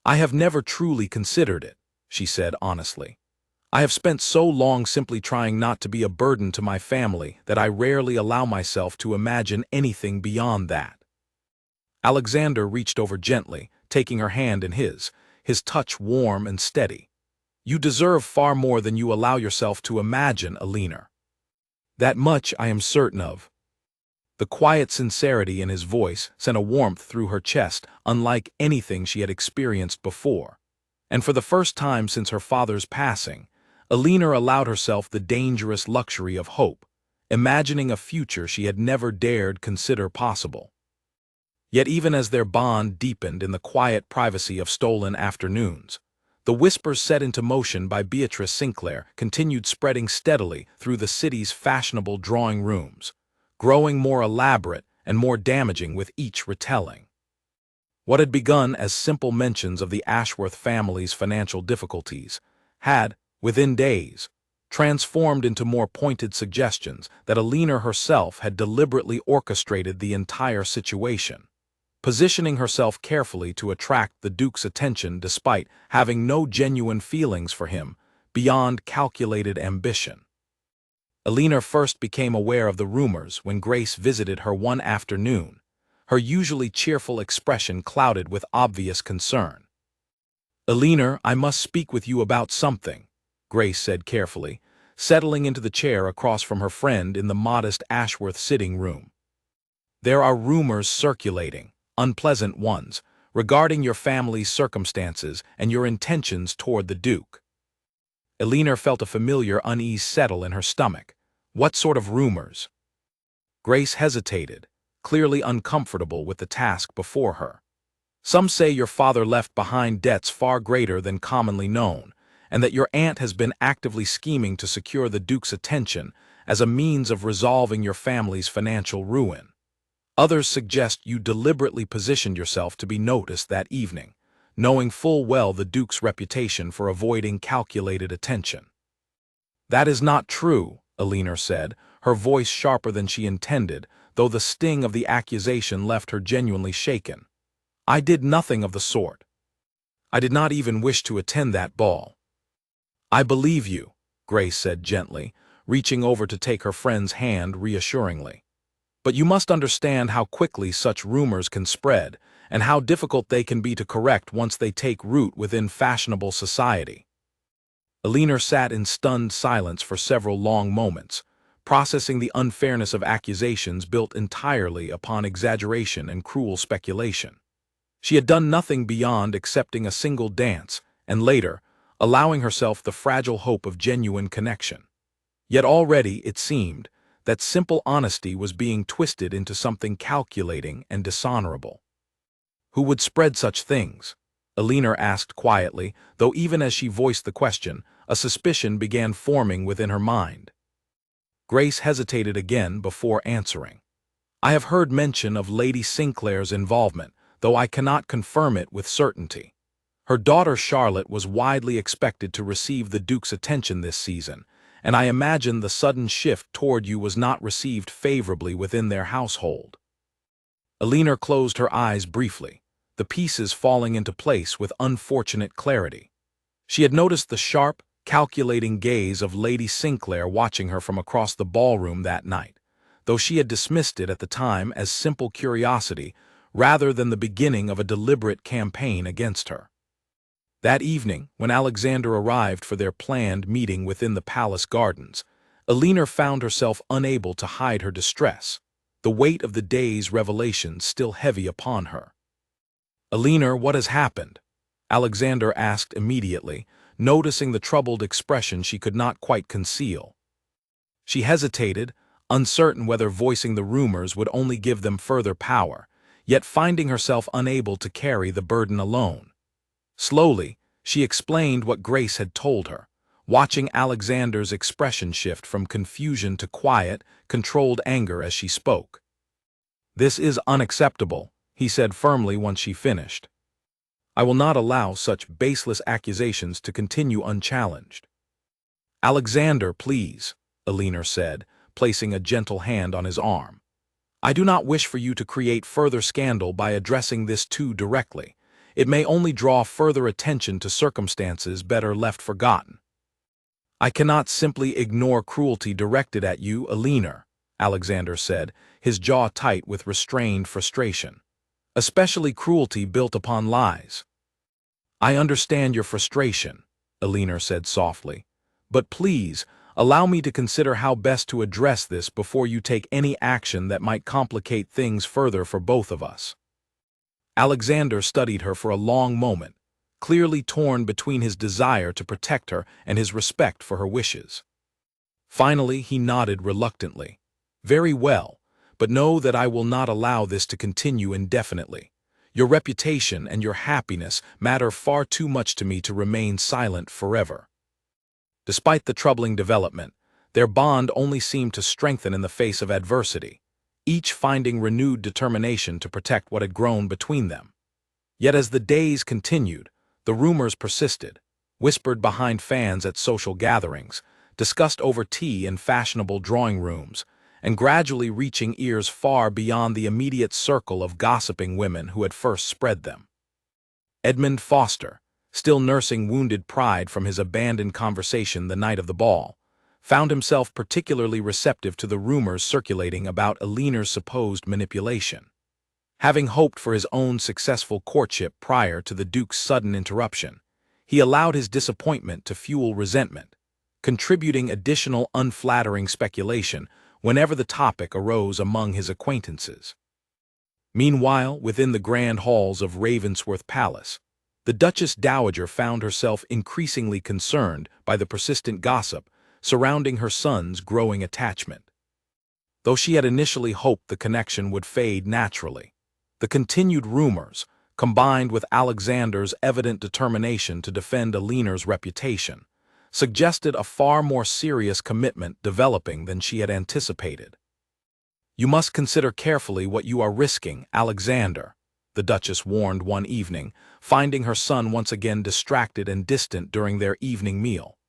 "I have never truly considered it," she said honestly. "I have spent so long simply trying not to be a burden to my family that I rarely allow myself to imagine anything beyond that." Alexander reached over gently, taking her hand in his touch warm and steady. "You deserve far more than you allow yourself to imagine, Elinor. That much I am certain of." The quiet sincerity in his voice sent a warmth through her chest unlike anything she had experienced before. And for the first time since her father's passing, Elinor allowed herself the dangerous luxury of hope, imagining a future she had never dared consider possible. Yet even as their bond deepened in the quiet privacy of stolen afternoons, the whispers set into motion by Beatrice Sinclair continued spreading steadily through the city's fashionable drawing rooms, growing more elaborate and more damaging with each retelling. What had begun as simple mentions of the Ashworth family's financial difficulties had, within days, transformed into more pointed suggestions that Elinor herself had deliberately orchestrated the entire situation, positioning herself carefully to attract the Duke's attention despite having no genuine feelings for him beyond calculated ambition. Elinor first became aware of the rumors when Grace visited her one afternoon, her usually cheerful expression clouded with obvious concern. "Elinor, I must speak with you about something," Grace said carefully, settling into the chair across from her friend in the modest Ashworth sitting room. "There are rumors circulating, unpleasant ones, regarding your family's circumstances and your intentions toward the Duke." Elinor felt a familiar unease settle in her stomach. What sort of rumors? Grace hesitated, clearly uncomfortable with the task before her. "Some say your father left behind debts far greater than commonly known, and that your aunt has been actively scheming to secure the Duke's attention as a means of resolving your family's financial ruin. Others suggest you deliberately positioned yourself to be noticed that evening, knowing full well the Duke's reputation for avoiding calculated attention." "That is not true," Elinor said, her voice sharper than she intended, though the sting of the accusation left her genuinely shaken. "I did nothing of the sort. I did not even wish to attend that ball." "I believe you," Grace said gently, reaching over to take her friend's hand reassuringly. "But you must understand how quickly such rumors can spread, and how difficult they can be to correct once they take root within fashionable society." Elinor sat in stunned silence for several long moments, processing the unfairness of accusations built entirely upon exaggeration and cruel speculation. She had done nothing beyond accepting a single dance, and later, allowing herself the fragile hope of genuine connection. Yet already, it seemed, that simple honesty was being twisted into something calculating and dishonorable. "Who would spread such things?" Elinor asked quietly, though even as she voiced the question, a suspicion began forming within her mind. Grace hesitated again before answering. "I have heard mention of Lady Sinclair's involvement, though I cannot confirm it with certainty. Her daughter Charlotte was widely expected to receive the Duke's attention this season, and I imagine the sudden shift toward you was not received favorably within their household." Alina closed her eyes briefly, the pieces falling into place with unfortunate clarity. She had noticed the sharp, calculating gaze of Lady Sinclair watching her from across the ballroom that night, though she had dismissed it at the time as simple curiosity rather than the beginning of a deliberate campaign against her. That evening, when Alexander arrived for their planned meeting within the palace gardens, Alina found herself unable to hide her distress, the weight of the day's revelations still heavy upon her. "Alina, what has happened?" Alexander asked immediately, noticing the troubled expression she could not quite conceal. She hesitated, uncertain whether voicing the rumors would only give them further power, yet finding herself unable to carry the burden alone. Slowly, she explained what Grace had told her, watching Alexander's expression shift from confusion to quiet, controlled anger as she spoke. "This is unacceptable," he said firmly once she finished. "I will not allow such baseless accusations to continue unchallenged." "Alexander, please," Alina said, placing a gentle hand on his arm. "I do not wish for you to create further scandal by addressing this too directly. It may only draw further attention to circumstances better left forgotten." "I cannot simply ignore cruelty directed at you, Alina," Alexander said, his jaw tight with restrained frustration. "Especially cruelty built upon lies." "I understand your frustration," Alina said softly, "but please, allow me to consider how best to address this before you take any action that might complicate things further for both of us." Alexander studied her for a long moment, clearly torn between his desire to protect her and his respect for her wishes. Finally, he nodded reluctantly. "Very well, but know that I will not allow this to continue indefinitely. Your reputation and your happiness matter far too much to me to remain silent forever." Despite the troubling development, their bond only seemed to strengthen in the face of adversity, each finding renewed determination to protect what had grown between them. Yet as the days continued, the rumors persisted, whispered behind fans at social gatherings, discussed over tea in fashionable drawing rooms, and gradually reaching ears far beyond the immediate circle of gossiping women who had first spread them. Edmund Foster, still nursing wounded pride from his abandoned conversation the night of the ball, found himself particularly receptive to the rumors circulating about Alina's supposed manipulation. Having hoped for his own successful courtship prior to the Duke's sudden interruption, he allowed his disappointment to fuel resentment, contributing additional unflattering speculation whenever the topic arose among his acquaintances. Meanwhile, within the grand halls of Ravensworth Palace, the Duchess Dowager found herself increasingly concerned by the persistent gossip surrounding her son's growing attachment. Though she had initially hoped the connection would fade naturally, the continued rumors, combined with Alexander's evident determination to defend Alina's reputation, suggested a far more serious commitment developing than she had anticipated. "You must consider carefully what you are risking, Alexander," the Duchess warned one evening, finding her son once again distracted and distant during their evening meal.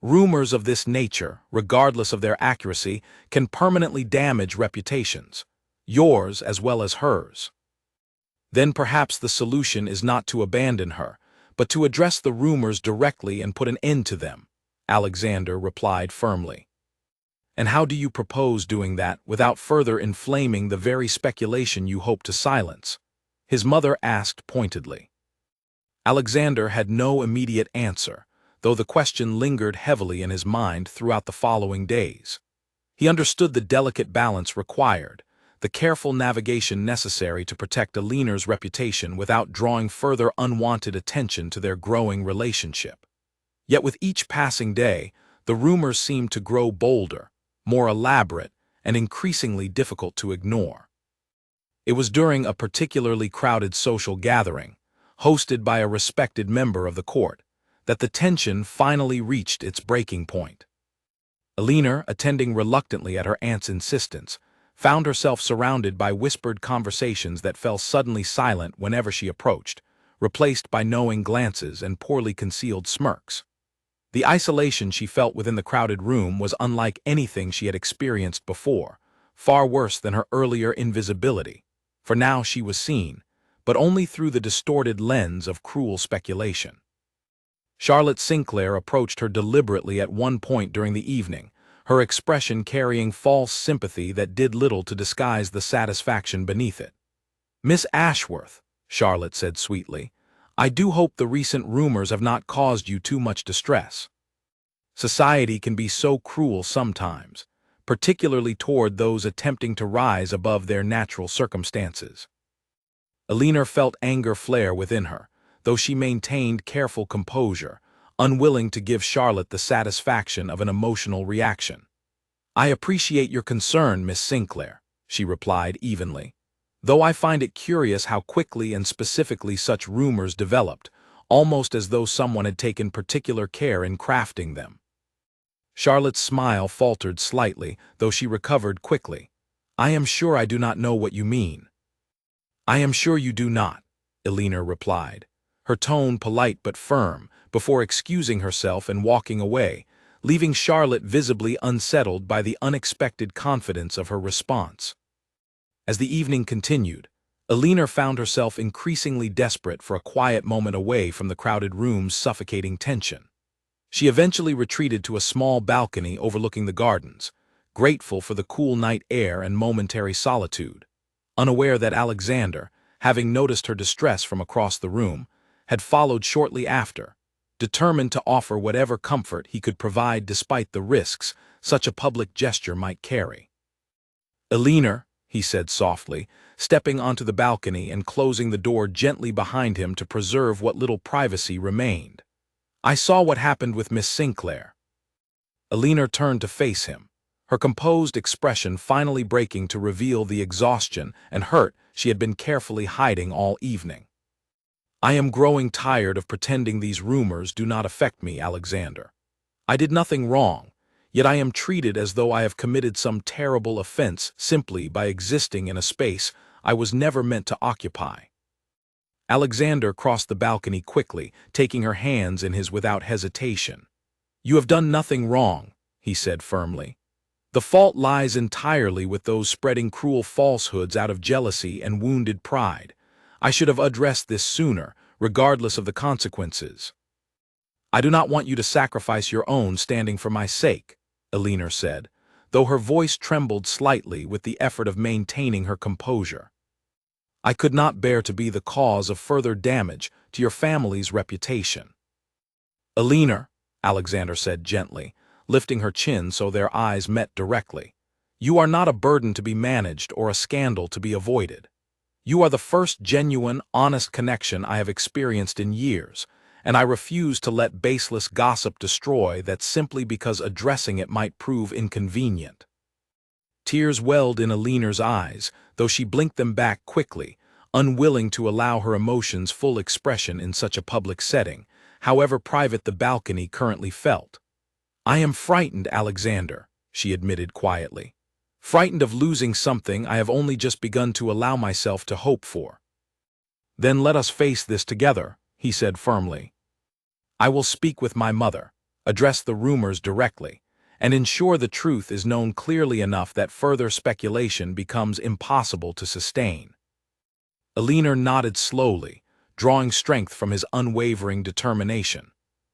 "Rumors of this nature, regardless of their accuracy, can permanently damage reputations, yours as well as hers." "Then perhaps the solution is not to abandon her, but to address the rumors directly and put an end to them," Alexander replied firmly. "And how do you propose doing that without further inflaming the very speculation you hope to silence?" his mother asked pointedly. Alexander had no immediate answer, though the question lingered heavily in his mind throughout the following days. He understood the delicate balance required, the careful navigation necessary to protect Alina's reputation without drawing further unwanted attention to their growing relationship. Yet with each passing day, the rumors seemed to grow bolder, more elaborate, and increasingly difficult to ignore. It was during a particularly crowded social gathering, hosted by a respected member of the court, that the tension finally reached its breaking point. Alina, attending reluctantly at her aunt's insistence, found herself surrounded by whispered conversations that fell suddenly silent whenever she approached, replaced by knowing glances and poorly concealed smirks. The isolation she felt within the crowded room was unlike anything she had experienced before, far worse than her earlier invisibility, for now she was seen, but only through the distorted lens of cruel speculation. Charlotte Sinclair approached her deliberately at one point during the evening, her expression carrying false sympathy that did little to disguise the satisfaction beneath it. "Miss Ashworth," Charlotte said sweetly, "I do hope the recent rumors have not caused you too much distress. Society can be so cruel sometimes, particularly toward those attempting to rise above their natural circumstances." Elinor felt anger flare within her, though she maintained careful composure, unwilling to give Charlotte the satisfaction of an emotional reaction. "I appreciate your concern, Miss Sinclair," she replied evenly, "though I find it curious how quickly and specifically such rumors developed, almost as though someone had taken particular care in crafting them." Charlotte's smile faltered slightly, though she recovered quickly. "I am sure I do not know what you mean." "I am sure you do not," Elinor replied, her tone polite but firm, before excusing herself and walking away, leaving Charlotte visibly unsettled by the unexpected confidence of her response. As the evening continued, Elinor found herself increasingly desperate for a quiet moment away from the crowded room's suffocating tension. She eventually retreated to a small balcony overlooking the gardens, grateful for the cool night air and momentary solitude, unaware that Alexander, having noticed her distress from across the room, had followed shortly after, determined to offer whatever comfort he could provide despite the risks such a public gesture might carry. "Elinor," he said softly, stepping onto the balcony and closing the door gently behind him to preserve what little privacy remained, "I saw what happened with Miss Sinclair." Elinor turned to face him, her composed expression finally breaking to reveal the exhaustion and hurt she had been carefully hiding all evening. "I am growing tired of pretending these rumors do not affect me, Alexander. I did nothing wrong, yet I am treated as though I have committed some terrible offense simply by existing in a space I was never meant to occupy." Alexander crossed the balcony quickly, taking her hands in his without hesitation. "You have done nothing wrong," he said firmly. "The fault lies entirely with those spreading cruel falsehoods out of jealousy and wounded pride. I should have addressed this sooner, regardless of the consequences." "I do not want you to sacrifice your own standing for my sake," Elinor said, though her voice trembled slightly with the effort of maintaining her composure. "I could not bear to be the cause of further damage to your family's reputation." "Elinor," Alexander said gently, lifting her chin so their eyes met directly, "you are not a burden to be managed or a scandal to be avoided. You are the first genuine, honest connection I have experienced in years, and I refuse to let baseless gossip destroy that simply because addressing it might prove inconvenient." Tears welled in Elinor's eyes, though she blinked them back quickly, unwilling to allow her emotions full expression in such a public setting, however private the balcony currently felt. "I am frightened, Alexander," she admitted quietly. "Frightened of losing something I have only just begun to allow myself to hope for." "Then let us face this together," he said firmly. "I will speak with my mother, address the rumors directly, and ensure the truth is known clearly enough that further speculation becomes impossible to sustain." Elinor nodded slowly, drawing strength from his unwavering determination,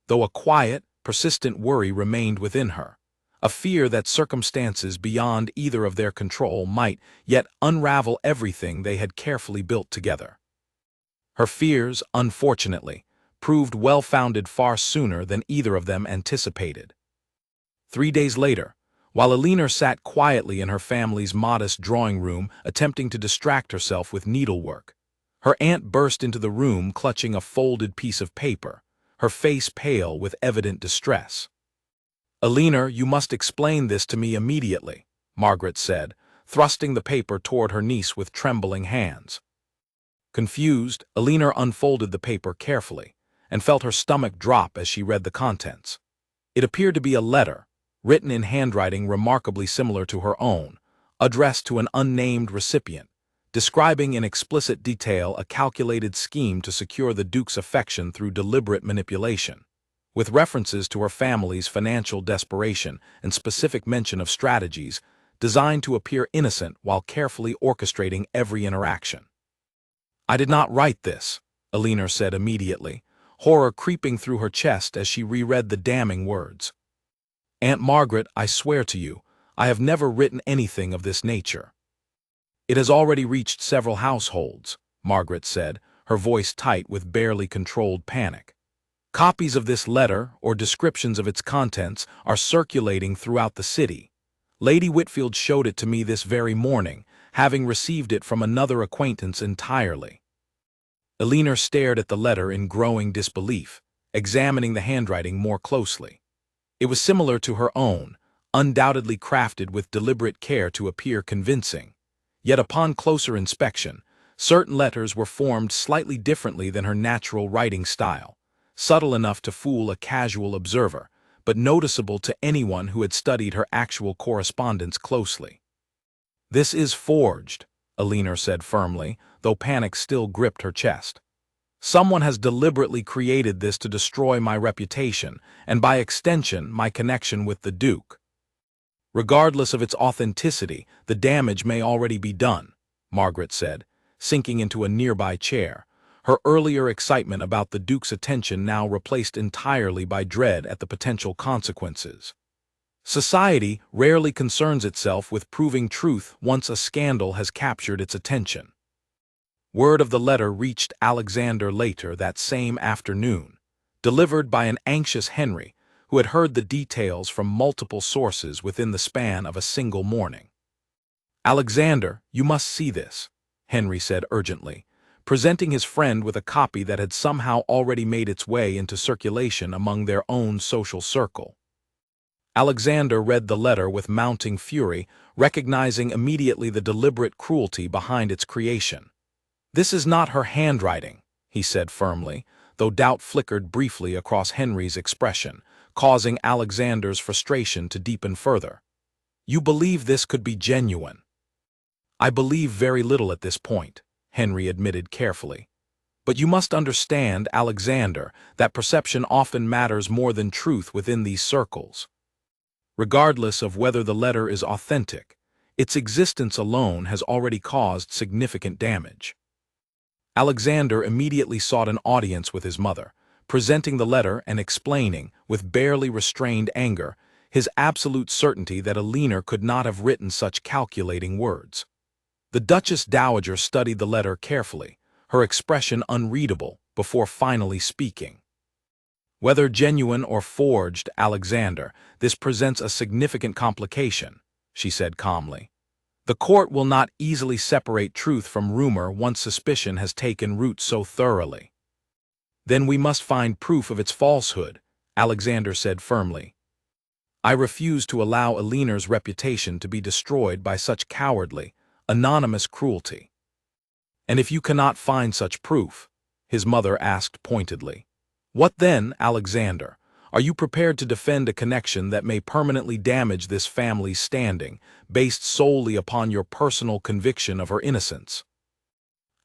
though a quiet, persistent worry remained within her, a fear that circumstances beyond either of their control might yet unravel everything they had carefully built together. Her fears, unfortunately, proved well-founded far sooner than either of them anticipated. 3 days later, while Elinor sat quietly in her family's modest drawing room attempting to distract herself with needlework, her aunt burst into the room clutching a folded piece of paper, her face pale with evident distress. "Elinor, you must explain this to me immediately," Margaret said, thrusting the paper toward her niece with trembling hands. Confused, Elinor unfolded the paper carefully, and felt her stomach drop as she read the contents. It appeared to be a letter, written in handwriting remarkably similar to her own, addressed to an unnamed recipient, describing in explicit detail a calculated scheme to secure the Duke's affection through deliberate manipulation, with references to her family's financial desperation and specific mention of strategies designed to appear innocent while carefully orchestrating every interaction. "I did not write this," Elinor said immediately, horror creeping through her chest as she reread the damning words. "Aunt Margaret, I swear to you, I have never written anything of this nature." "It has already reached several households," Margaret said, her voice tight with barely controlled panic. "Copies of this letter, or descriptions of its contents, are circulating throughout the city. Lady Whitfield showed it to me this very morning, having received it from another acquaintance entirely." Elinor stared at the letter in growing disbelief, examining the handwriting more closely. It was similar to her own, undoubtedly crafted with deliberate care to appear convincing. Yet upon closer inspection, certain letters were formed slightly differently than her natural writing style, subtle enough to fool a casual observer, but noticeable to anyone who had studied her actual correspondence closely. "This is forged," Elinor said firmly, though panic still gripped her chest. "Someone has deliberately created this to destroy my reputation, and by extension, my connection with the Duke. Regardless of its authenticity, the damage may already be done," Margaret said, sinking into a nearby chair, her earlier excitement about the Duke's attention now replaced entirely by dread at the potential consequences. "Society rarely concerns itself with proving truth once a scandal has captured its attention." Word of the letter reached Alexander later that same afternoon, delivered by an anxious Henry, who had heard the details from multiple sources within the span of a single morning. "Alexander, you must see this," Henry said urgently, presenting his friend with a copy that had somehow already made its way into circulation among their own social circle. Alexander read the letter with mounting fury, recognizing immediately the deliberate cruelty behind its creation. "This is not her handwriting," he said firmly, though doubt flickered briefly across Henry's expression, causing Alexander's frustration to deepen further. "You believe this could be genuine?" "I believe very little at this point," Henry admitted carefully. "But you must understand, Alexander, that perception often matters more than truth within these circles. Regardless of whether the letter is authentic, its existence alone has already caused significant damage." Alexander immediately sought an audience with his mother, presenting the letter and explaining, with barely restrained anger, his absolute certainty that Elinor could not have written such calculating words. The Duchess Dowager studied the letter carefully, her expression unreadable, before finally speaking. "Whether genuine or forged, Alexander, this presents a significant complication," she said calmly. "The court will not easily separate truth from rumor once suspicion has taken root so thoroughly." "Then we must find proof of its falsehood," Alexander said firmly. "I refuse to allow Elinor's reputation to be destroyed by such cowardly, anonymous cruelty." "And if you cannot find such proof," his mother asked pointedly, "what then, Alexander? Are you prepared to defend a connection that may permanently damage this family's standing, based solely upon your personal conviction of her innocence?"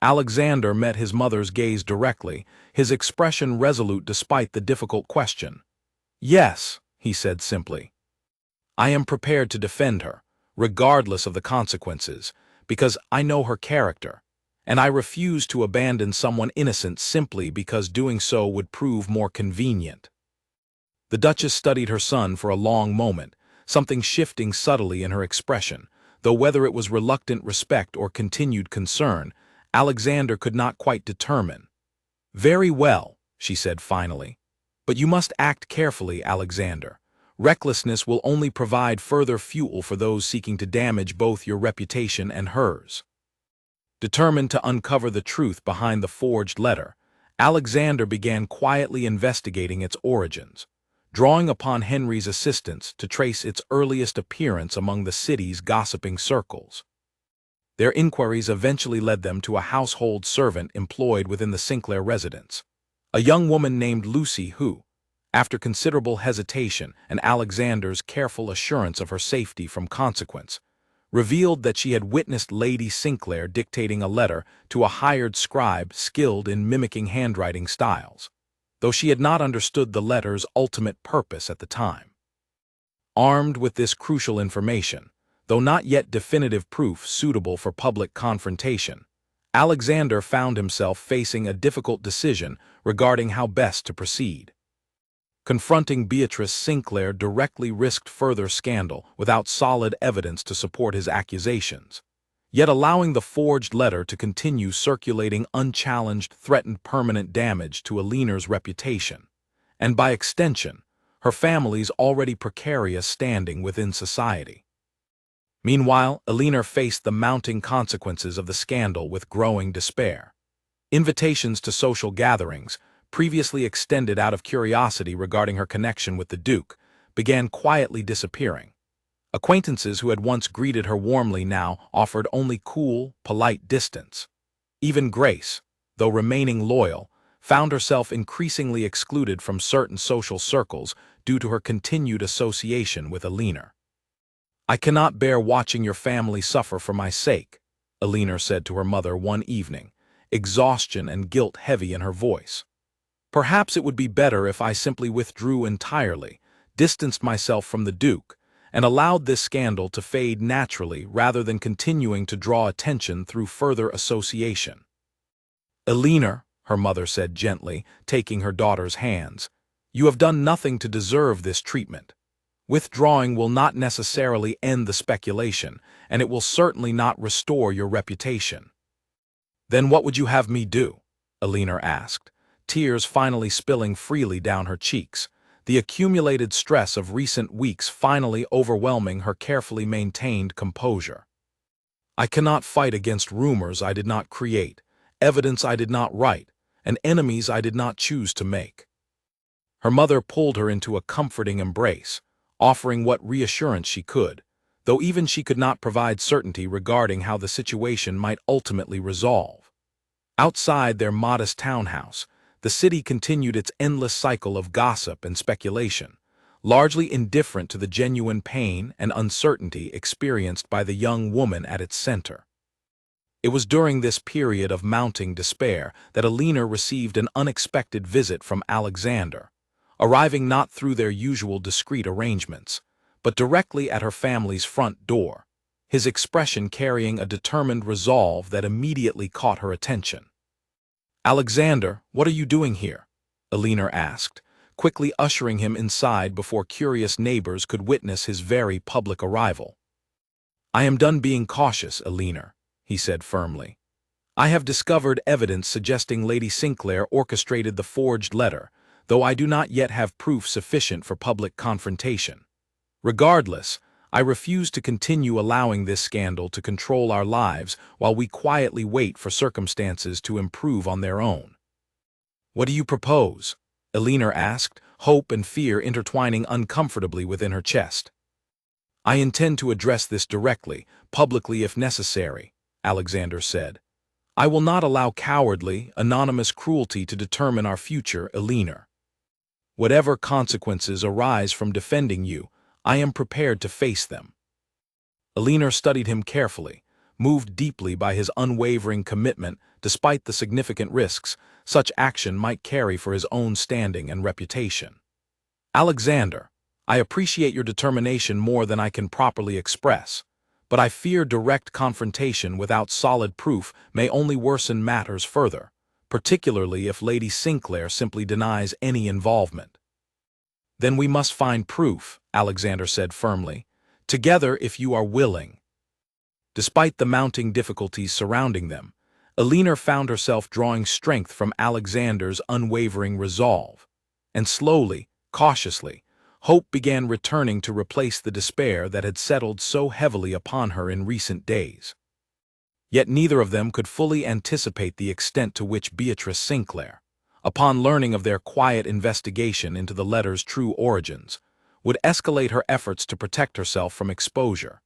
Alexander met his mother's gaze directly, his expression resolute despite the difficult question. "Yes," he said simply. "I am prepared to defend her, regardless of the consequences, because I know her character, and I refuse to abandon someone innocent simply because doing so would prove more convenient." The Duchess studied her son for a long moment, something shifting subtly in her expression, though whether it was reluctant respect or continued concern, Alexander could not quite determine. "Very well," she said finally. "But you must act carefully, Alexander. Recklessness will only provide further fuel for those seeking to damage both your reputation and hers." Determined to uncover the truth behind the forged letter, Alexander began quietly investigating its origins, drawing upon Henry's assistance to trace its earliest appearance among the city's gossiping circles. Their inquiries eventually led them to a household servant employed within the Sinclair residence, a young woman named Lucy who, after considerable hesitation and Alexander's careful assurance of her safety from consequence, revealed that she had witnessed Lady Sinclair dictating a letter to a hired scribe skilled in mimicking handwriting styles, though she had not understood the letter's ultimate purpose at the time. Armed with this crucial information, though not yet definitive proof suitable for public confrontation. Alexander found himself facing a difficult decision regarding how best to proceed. Confronting Beatrice Sinclair directly risked further scandal without solid evidence to support his accusations. Yet allowing the forged letter to continue circulating unchallenged threatened permanent damage to Alina's reputation, and by extension, her family's already precarious standing within society. Meanwhile, Alina faced the mounting consequences of the scandal with growing despair. Invitations to social gatherings, previously extended out of curiosity regarding her connection with the Duke, began quietly disappearing. Acquaintances who had once greeted her warmly now offered only cool, polite distance. Even Grace, though remaining loyal, found herself increasingly excluded from certain social circles due to her continued association with Alina. "I cannot bear watching your family suffer for my sake," Alina said to her mother one evening, exhaustion and guilt heavy in her voice. "Perhaps it would be better if I simply withdrew entirely, distanced myself from the Duke, and allowed this scandal to fade naturally rather than continuing to draw attention through further association." "Alina," her mother said gently, taking her daughter's hands, "you have done nothing to deserve this treatment. Withdrawing will not necessarily end the speculation, and it will certainly not restore your reputation." "Then what would you have me do?" Alina asked, tears finally spilling freely down her cheeks, the accumulated stress of recent weeks finally overwhelming her carefully maintained composure. "I cannot fight against rumors I did not create, evidence I did not write, and enemies I did not choose to make." Her mother pulled her into a comforting embrace, offering what reassurance she could, though even she could not provide certainty regarding how the situation might ultimately resolve. Outside their modest townhouse, the city continued its endless cycle of gossip and speculation, largely indifferent to the genuine pain and uncertainty experienced by the young woman at its center. It was during this period of mounting despair that Alina received an unexpected visit from Alexander, arriving not through their usual discreet arrangements, but directly at her family's front door, his expression carrying a determined resolve that immediately caught her attention. "Alexander, what are you doing here?" Alina asked, quickly ushering him inside before curious neighbors could witness his very public arrival. "I am done being cautious, Alina," he said firmly. "I have discovered evidence suggesting Lady Sinclair orchestrated the forged letter, though I do not yet have proof sufficient for public confrontation. Regardless, I refuse to continue allowing this scandal to control our lives while we quietly wait for circumstances to improve on their own." "What do you propose?" Alina asked, hope and fear intertwining uncomfortably within her chest. "I intend to address this directly, publicly if necessary," Alexander said. "I will not allow cowardly, anonymous cruelty to determine our future, Alina. Whatever consequences arise from defending you, I am prepared to face them." Alina studied him carefully, moved deeply by his unwavering commitment despite the significant risks such action might carry for his own standing and reputation. "Alexander, I appreciate your determination more than I can properly express, but I fear direct confrontation without solid proof may only worsen matters further, particularly if Lady Sinclair simply denies any involvement." "Then we must find proof," Alexander said firmly, "together if you are willing." Despite the mounting difficulties surrounding them, Alina found herself drawing strength from Alexander's unwavering resolve, and slowly, cautiously, hope began returning to replace the despair that had settled so heavily upon her in recent days. Yet neither of them could fully anticipate the extent to which Beatrice Sinclair, upon learning of their quiet investigation into the letter's true origins, would escalate her efforts to protect herself from exposure,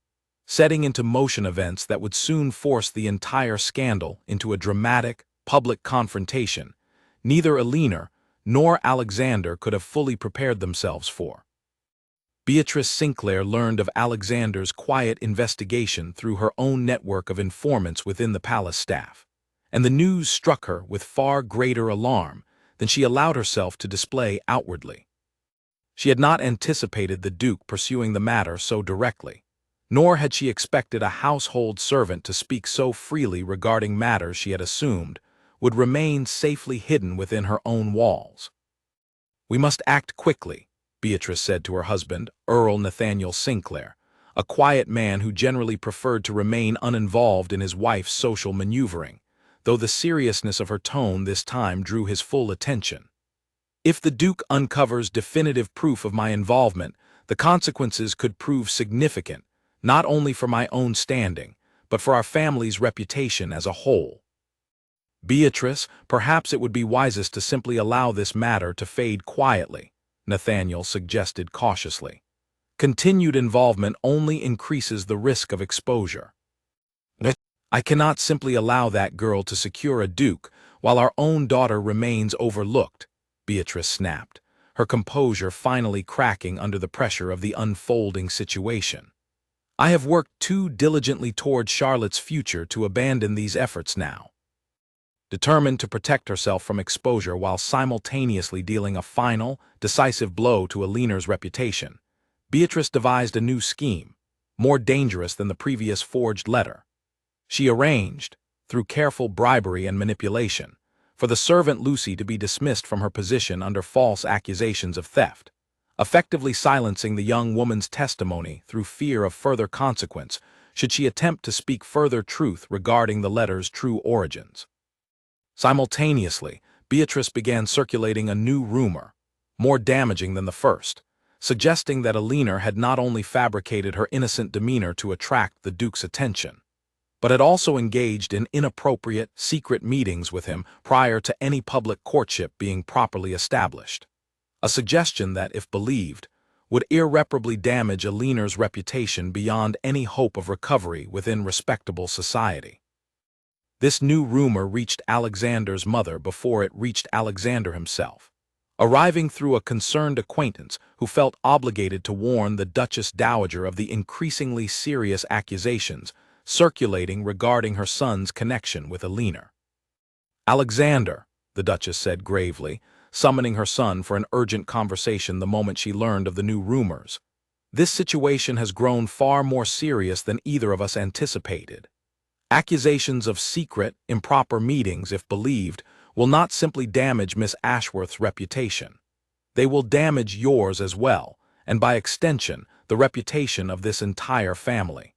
setting into motion events that would soon force the entire scandal into a dramatic, public confrontation neither Alina nor Alexander could have fully prepared themselves for. Beatrice Sinclair learned of Alexander's quiet investigation through her own network of informants within the palace staff, and the news struck her with far greater alarm than she allowed herself to display outwardly. She had not anticipated the Duke pursuing the matter so directly, nor had she expected a household servant to speak so freely regarding matters she had assumed would remain safely hidden within her own walls. "We must act quickly," Beatrice said to her husband, Earl Nathaniel Sinclair, a quiet man who generally preferred to remain uninvolved in his wife's social maneuvering, though the seriousness of her tone this time drew his full attention. "If the Duke uncovers definitive proof of my involvement, the consequences could prove significant, not only for my own standing, but for our family's reputation as a whole." "Beatrice, perhaps it would be wisest to simply allow this matter to fade quietly," Nathaniel suggested cautiously. "Continued involvement only increases the risk of exposure." "I cannot simply allow that girl to secure a duke while our own daughter remains overlooked," Beatrice snapped, her composure finally cracking under the pressure of the unfolding situation. "I have worked too diligently toward Charlotte's future to abandon these efforts now." Determined to protect herself from exposure while simultaneously dealing a final, decisive blow to Alina's reputation, Beatrice devised a new scheme, more dangerous than the previous forged letter. She arranged, through careful bribery and manipulation, for the servant Lucy to be dismissed from her position under false accusations of theft, effectively silencing the young woman's testimony through fear of further consequence should she attempt to speak further truth regarding the letter's true origins. Simultaneously, Beatrice began circulating a new rumor, more damaging than the first, suggesting that Alina had not only fabricated her innocent demeanor to attract the Duke's attention, but had also engaged in inappropriate, secret meetings with him prior to any public courtship being properly established. A suggestion that, if believed, would irreparably damage Alina's reputation beyond any hope of recovery within respectable society. This new rumor reached Alexander's mother before it reached Alexander himself, arriving through a concerned acquaintance who felt obligated to warn the Duchess Dowager of the increasingly serious accusations circulating regarding her son's connection with Alina. "Alexander," the Duchess said gravely, summoning her son for an urgent conversation the moment she learned of the new rumors, "this situation has grown far more serious than either of us anticipated. Accusations of secret, improper meetings, if believed, will not simply damage Miss Ashworth's reputation. They will damage yours as well, and by extension, the reputation of this entire family."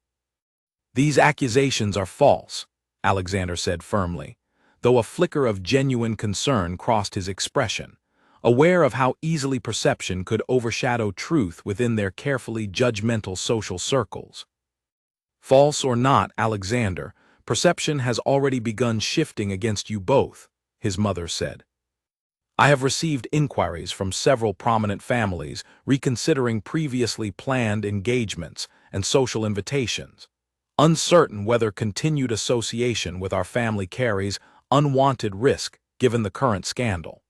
"These accusations are false," Alexander said firmly, though a flicker of genuine concern crossed his expression, aware of how easily perception could overshadow truth within their carefully judgmental social circles. "False or not, Alexander, perception has already begun shifting against you both," his mother said. "I have received inquiries from several prominent families reconsidering previously planned engagements and social invitations, uncertain whether continued association with our family carries unwanted risk given the current scandal."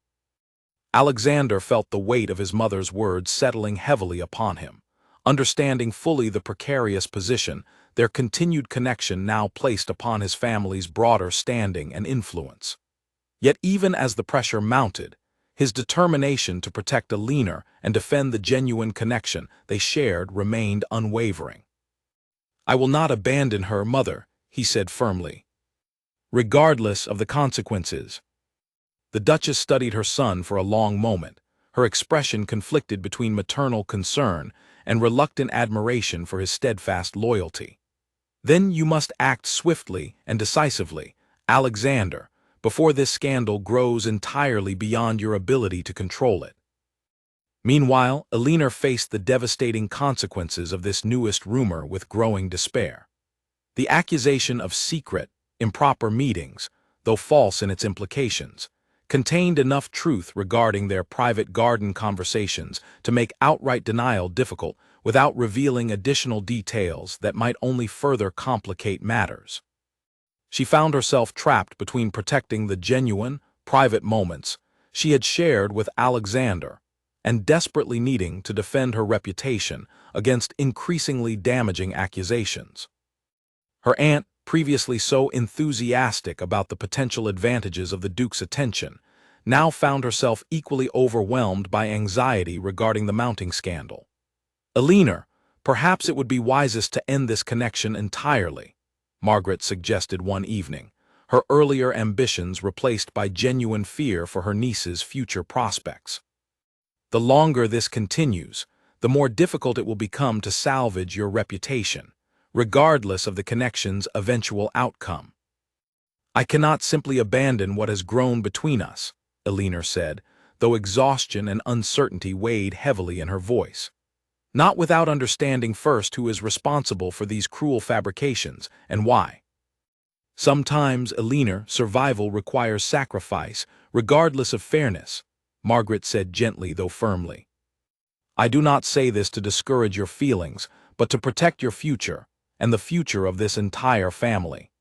Alexander felt the weight of his mother's words settling heavily upon him, understanding fully the precarious position their continued connection now placed upon his family's broader standing and influence. Yet even as the pressure mounted, his determination to protect Alina and defend the genuine connection they shared remained unwavering. "I will not abandon her, mother," he said firmly, "regardless of the consequences." The Duchess studied her son for a long moment, her expression conflicted between maternal concern and reluctant admiration for his steadfast loyalty. "Then you must act swiftly and decisively, Alexander, before this scandal grows entirely beyond your ability to control it." Meanwhile, Alina faced the devastating consequences of this newest rumor with growing despair. The accusation of secret, improper meetings, though false in its implications, contained enough truth regarding their private garden conversations to make outright denial difficult without revealing additional details that might only further complicate matters. She found herself trapped between protecting the genuine, private moments she had shared with Alexander and desperately needing to defend her reputation against increasingly damaging accusations. Her aunt, previously so enthusiastic about the potential advantages of the Duke's attention, now found herself equally overwhelmed by anxiety regarding the mounting scandal. Alina, Perhaps it would be wisest to end this connection entirely, Margaret suggested one evening, her earlier ambitions replaced by genuine fear for her niece's future prospects. The longer this continues, the more difficult it will become to salvage your reputation, regardless of the connection's eventual outcome. I cannot simply abandon what has grown between us, Elinor said, though exhaustion and uncertainty weighed heavily in her voice. Not without understanding first who is responsible for these cruel fabrications and why. Sometimes, Elinor, survival requires sacrifice, regardless of fairness, Margaret said gently though firmly. I do not say this to discourage your feelings, but to protect your future, and the future of this entire family.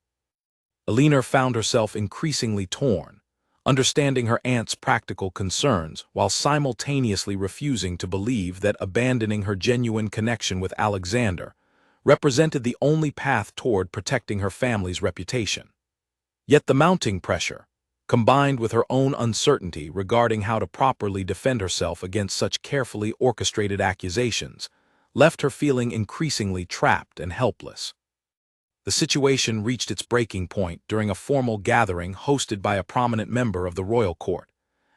Elinor found herself increasingly torn, understanding her aunt's practical concerns while simultaneously refusing to believe that abandoning her genuine connection with Alexander represented the only path toward protecting her family's reputation. Yet the mounting pressure, combined with her own uncertainty regarding how to properly defend herself against such carefully orchestrated accusations, left her feeling increasingly trapped and helpless. The situation reached its breaking point during a formal gathering hosted by a prominent member of the royal court,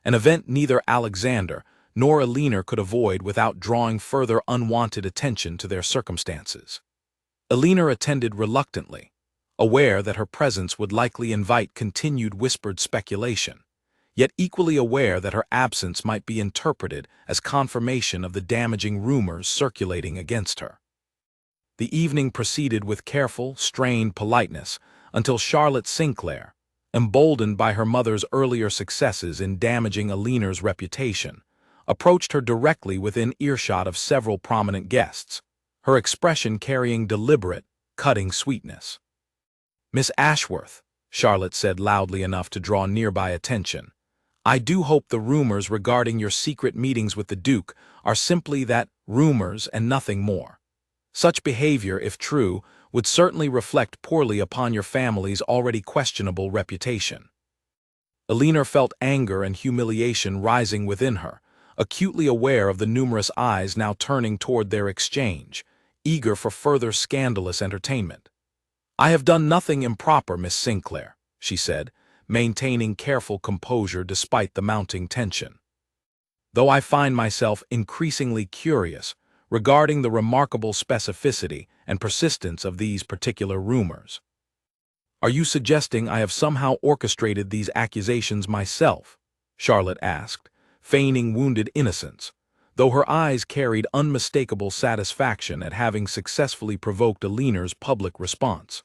an event neither Alexander nor Elinor could avoid without drawing further unwanted attention to their circumstances. Elinor attended reluctantly, aware that her presence would likely invite continued whispered speculation, yet equally aware that her absence might be interpreted as confirmation of the damaging rumors circulating against her. The evening proceeded with careful, strained politeness until Charlotte Sinclair, emboldened by her mother's earlier successes in damaging Elinor's reputation, approached her directly within earshot of several prominent guests, her expression carrying deliberate, cutting sweetness. Miss Ashworth, Charlotte said loudly enough to draw nearby attention, I do hope the rumors regarding your secret meetings with the Duke are simply that, rumors and nothing more. Such behavior, if true, would certainly reflect poorly upon your family's already questionable reputation. Elinor felt anger and humiliation rising within her, acutely aware of the numerous eyes now turning toward their exchange, eager for further scandalous entertainment. I have done nothing improper, Miss Sinclair, she said, maintaining careful composure despite the mounting tension. Though I find myself increasingly curious regarding the remarkable specificity and persistence of these particular rumors. Are you suggesting I have somehow orchestrated these accusations myself? Charlotte asked, feigning wounded innocence, though her eyes carried unmistakable satisfaction at having successfully provoked Elinor's public response.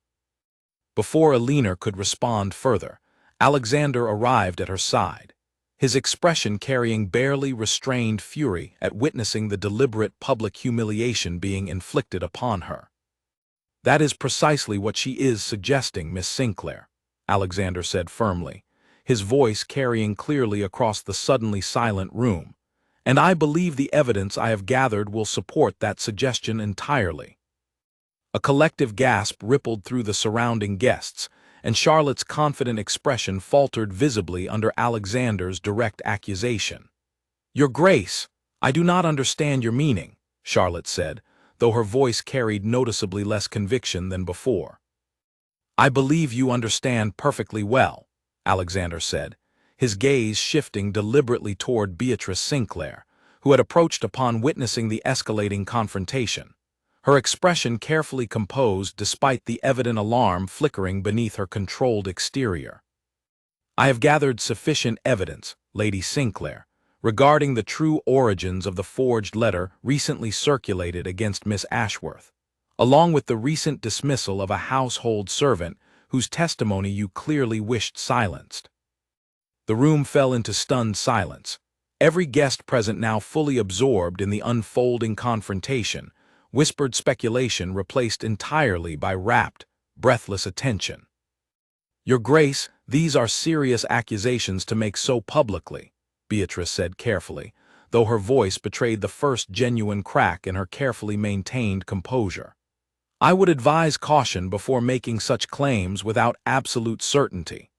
Before Elinor could respond further, Alexander arrived at her side, his expression carrying barely restrained fury at witnessing the deliberate public humiliation being inflicted upon her. That is precisely what she is suggesting, Miss Sinclair, Alexander said firmly, his voice carrying clearly across the suddenly silent room, and I believe the evidence I have gathered will support that suggestion entirely. A collective gasp rippled through the surrounding guests, and Charlotte's confident expression faltered visibly under Alexander's direct accusation. Your Grace, I do not understand your meaning, Charlotte said, though her voice carried noticeably less conviction than before. I believe you understand perfectly well, Alexander said, his gaze shifting deliberately toward Beatrice Sinclair, who had approached upon witnessing the escalating confrontation, her expression carefully composed despite the evident alarm flickering beneath her controlled exterior. I have gathered sufficient evidence, Lady Sinclair, regarding the true origins of the forged letter recently circulated against Miss Ashworth, along with the recent dismissal of a household servant whose testimony you clearly wished silenced. The room fell into stunned silence, every guest present now fully absorbed in the unfolding confrontation, whispered speculation replaced entirely by rapt, breathless attention. Your Grace, these are serious accusations to make so publicly, Beatrice said carefully, though her voice betrayed the first genuine crack in her carefully maintained composure. I would advise caution before making such claims without absolute certainty.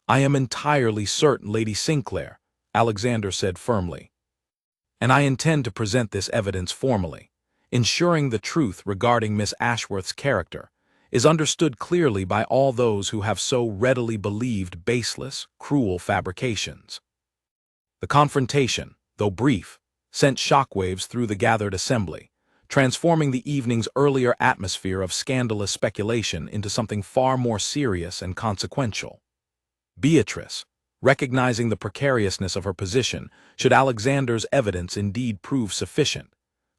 I am entirely certain, Lady Sinclair, Alexander said firmly, and I intend to present this evidence formally, ensuring the truth regarding Miss Ashworth's character is understood clearly by all those who have so readily believed baseless, cruel fabrications. The confrontation, though brief, sent shockwaves through the gathered assembly, transforming the evening's earlier atmosphere of scandalous speculation into something far more serious and consequential. Beatrice, recognizing the precariousness of her position should Alexander's evidence indeed prove sufficient,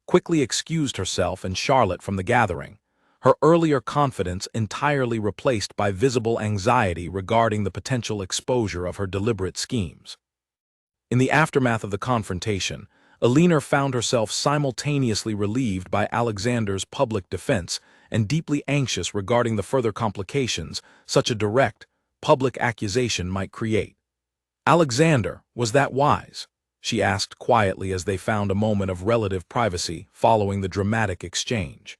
quickly excused herself and Charlotte from the gathering, her earlier confidence entirely replaced by visible anxiety regarding the potential exposure of her deliberate schemes. In the aftermath of the confrontation, Elinor found herself simultaneously relieved by Alexander's public defense and deeply anxious regarding the further complications such a direct, public accusation might create. "Alexander, was that wise?" she asked quietly as they found a moment of relative privacy following the dramatic exchange.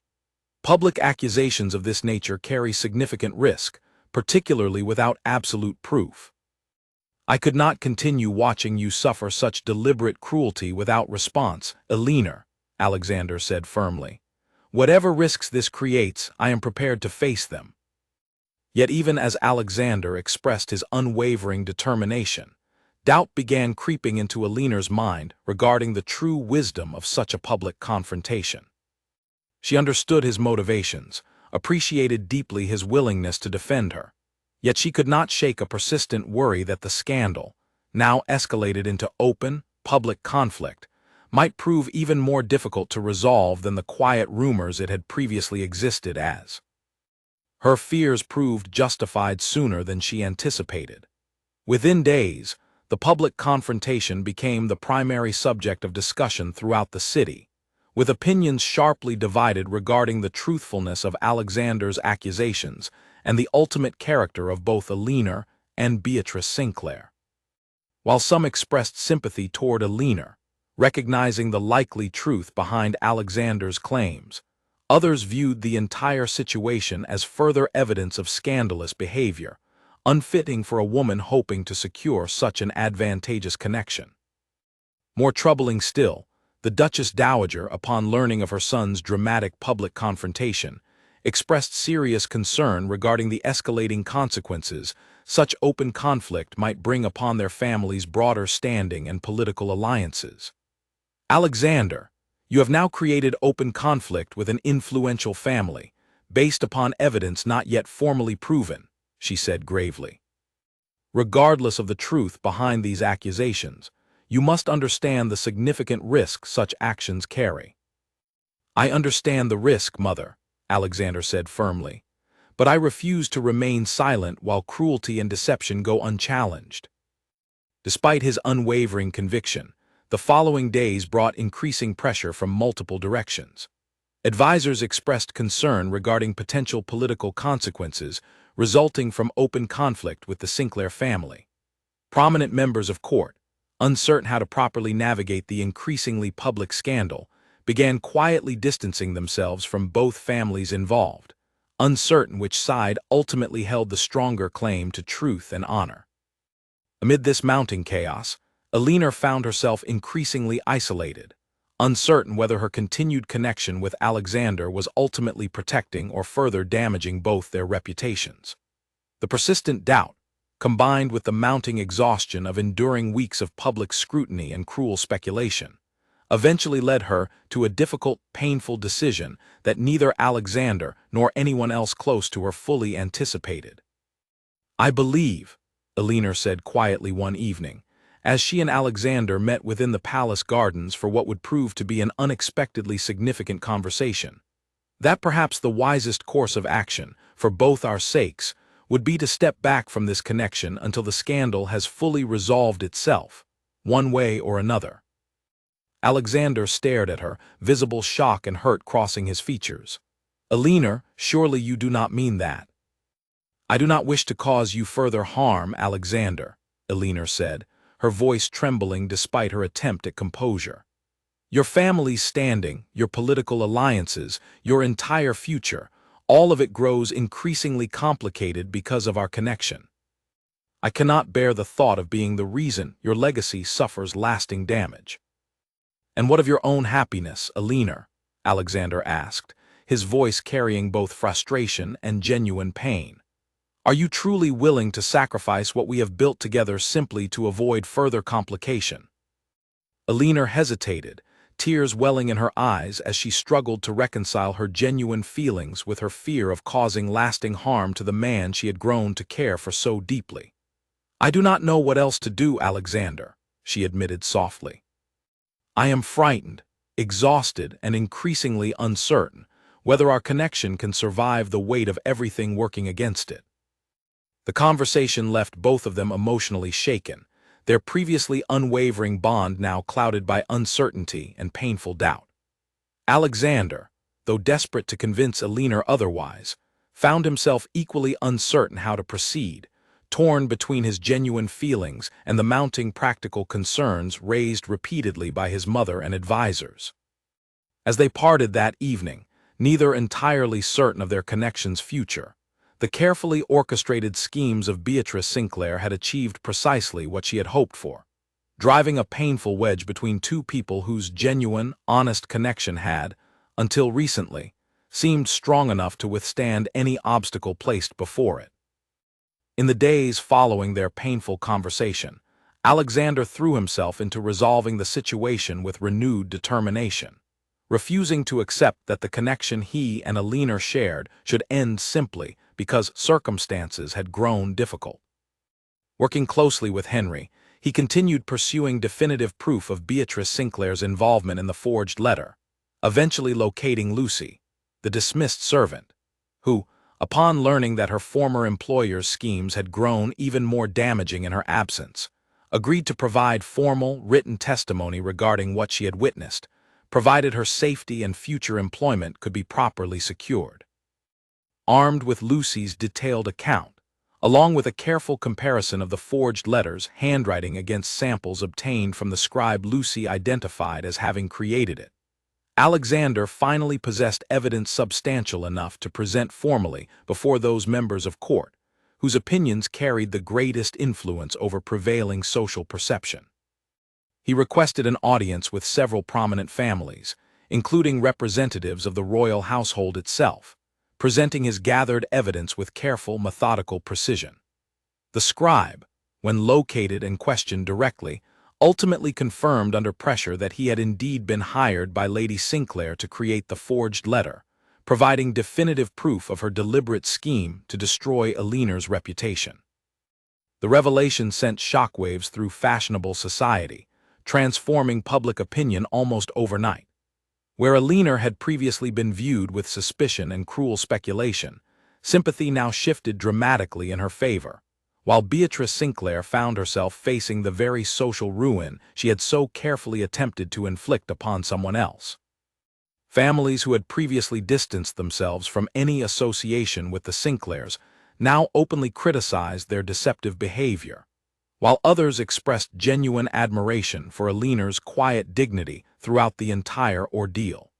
Public accusations of this nature carry significant risk, particularly without absolute proof. "I could not continue watching you suffer such deliberate cruelty without response, Elinor," Alexander said firmly. "Whatever risks this creates, I am prepared to face them." Yet even as Alexander expressed his unwavering determination, doubt began creeping into Elinor's mind regarding the true wisdom of such a public confrontation. She understood his motivations, appreciated deeply his willingness to defend her, yet she could not shake a persistent worry that the scandal, now escalated into open, public conflict, might prove even more difficult to resolve than the quiet rumors it had previously existed as. Her fears proved justified sooner than she anticipated. Within days, the public confrontation became the primary subject of discussion throughout the city, with opinions sharply divided regarding the truthfulness of Alexander's accusations and the ultimate character of both Elinor and Beatrice Sinclair. While some expressed sympathy toward Elinor, recognizing the likely truth behind Alexander's claims, others viewed the entire situation as further evidence of scandalous behavior, unfitting for a woman hoping to secure such an advantageous connection. More troubling still, the Duchess Dowager, upon learning of her son's dramatic public confrontation, expressed serious concern regarding the escalating consequences such open conflict might bring upon their family's broader standing and political alliances. "Alexander, you have now created open conflict with an influential family, based upon evidence not yet formally proven," she said gravely. "Regardless of the truth behind these accusations, you must understand the significant risk such actions carry." "I understand the risk, Mother," Alexander said firmly, "but I refuse to remain silent while cruelty and deception go unchallenged." Despite his unwavering conviction, the following days brought increasing pressure from multiple directions. Advisors expressed concern regarding potential political consequences resulting from open conflict with the Sinclair family. Prominent members of court, uncertain how to properly navigate the increasingly public scandal, began quietly distancing themselves from both families involved, uncertain which side ultimately held the stronger claim to truth and honor. Amid this mounting chaos, Elinor found herself increasingly isolated, uncertain whether her continued connection with Alexander was ultimately protecting or further damaging both their reputations. The persistent doubt, combined with the mounting exhaustion of enduring weeks of public scrutiny and cruel speculation, eventually led her to a difficult, painful decision that neither Alexander nor anyone else close to her fully anticipated. "I believe," Elinor said quietly one evening, as she and Alexander met within the palace gardens for what would prove to be an unexpectedly significant conversation, "that perhaps the wisest course of action, for both our sakes, would be to step back from this connection until the scandal has fully resolved itself, one way or another." Alexander stared at her, visible shock and hurt crossing his features. "Elinor, surely you do not mean that." "I do not wish to cause you further harm, Alexander," Elinor said, her voice trembling despite her attempt at composure. "Your family's standing, your political alliances, your entire future, all of it grows increasingly complicated because of our connection. I cannot bear the thought of being the reason your legacy suffers lasting damage." "And what of your own happiness, Elinor?" Alexander asked, his voice carrying both frustration and genuine pain. Are you truly willing to sacrifice what we have built together simply to avoid further complication? Alina hesitated, tears welling in her eyes as she struggled to reconcile her genuine feelings with her fear of causing lasting harm to the man she had grown to care for so deeply. I do not know what else to do, Alexander, she admitted softly. I am frightened, exhausted, and increasingly uncertain whether our connection can survive the weight of everything working against it. The conversation left both of them emotionally shaken, their previously unwavering bond now clouded by uncertainty and painful doubt. Alexander, though desperate to convince Alina otherwise, found himself equally uncertain how to proceed, torn between his genuine feelings and the mounting practical concerns raised repeatedly by his mother and advisors. As they parted that evening, neither entirely certain of their connection's future, the carefully orchestrated schemes of Beatrice Sinclair had achieved precisely what she had hoped for, driving a painful wedge between two people whose genuine, honest connection had, until recently, seemed strong enough to withstand any obstacle placed before it. In the days following their painful conversation, Alexander threw himself into resolving the situation with renewed determination, refusing to accept that the connection he and Alina shared should end simply because circumstances had grown difficult. Working closely with Henry, he continued pursuing definitive proof of Beatrice Sinclair's involvement in the forged letter, eventually locating Lucy, the dismissed servant, who, upon learning that her former employer's schemes had grown even more damaging in her absence, agreed to provide formal, written testimony regarding what she had witnessed, provided her safety and future employment could be properly secured. Armed with Lucy's detailed account, along with a careful comparison of the forged letter's handwriting against samples obtained from the scribe Lucy identified as having created it, Alexander finally possessed evidence substantial enough to present formally before those members of court, whose opinions carried the greatest influence over prevailing social perception. He requested an audience with several prominent families, including representatives of the royal household itself, presenting his gathered evidence with careful, methodical precision. The scribe, when located and questioned directly, ultimately confirmed under pressure that he had indeed been hired by Lady Sinclair to create the forged letter, providing definitive proof of her deliberate scheme to destroy Alina's reputation. The revelation sent shockwaves through fashionable society, transforming public opinion almost overnight. Where Alina had previously been viewed with suspicion and cruel speculation, sympathy now shifted dramatically in her favor, while Beatrice Sinclair found herself facing the very social ruin she had so carefully attempted to inflict upon someone else. Families who had previously distanced themselves from any association with the Sinclairs now openly criticized their deceptive behavior, while others expressed genuine admiration for Alina's quiet dignity throughout the entire ordeal.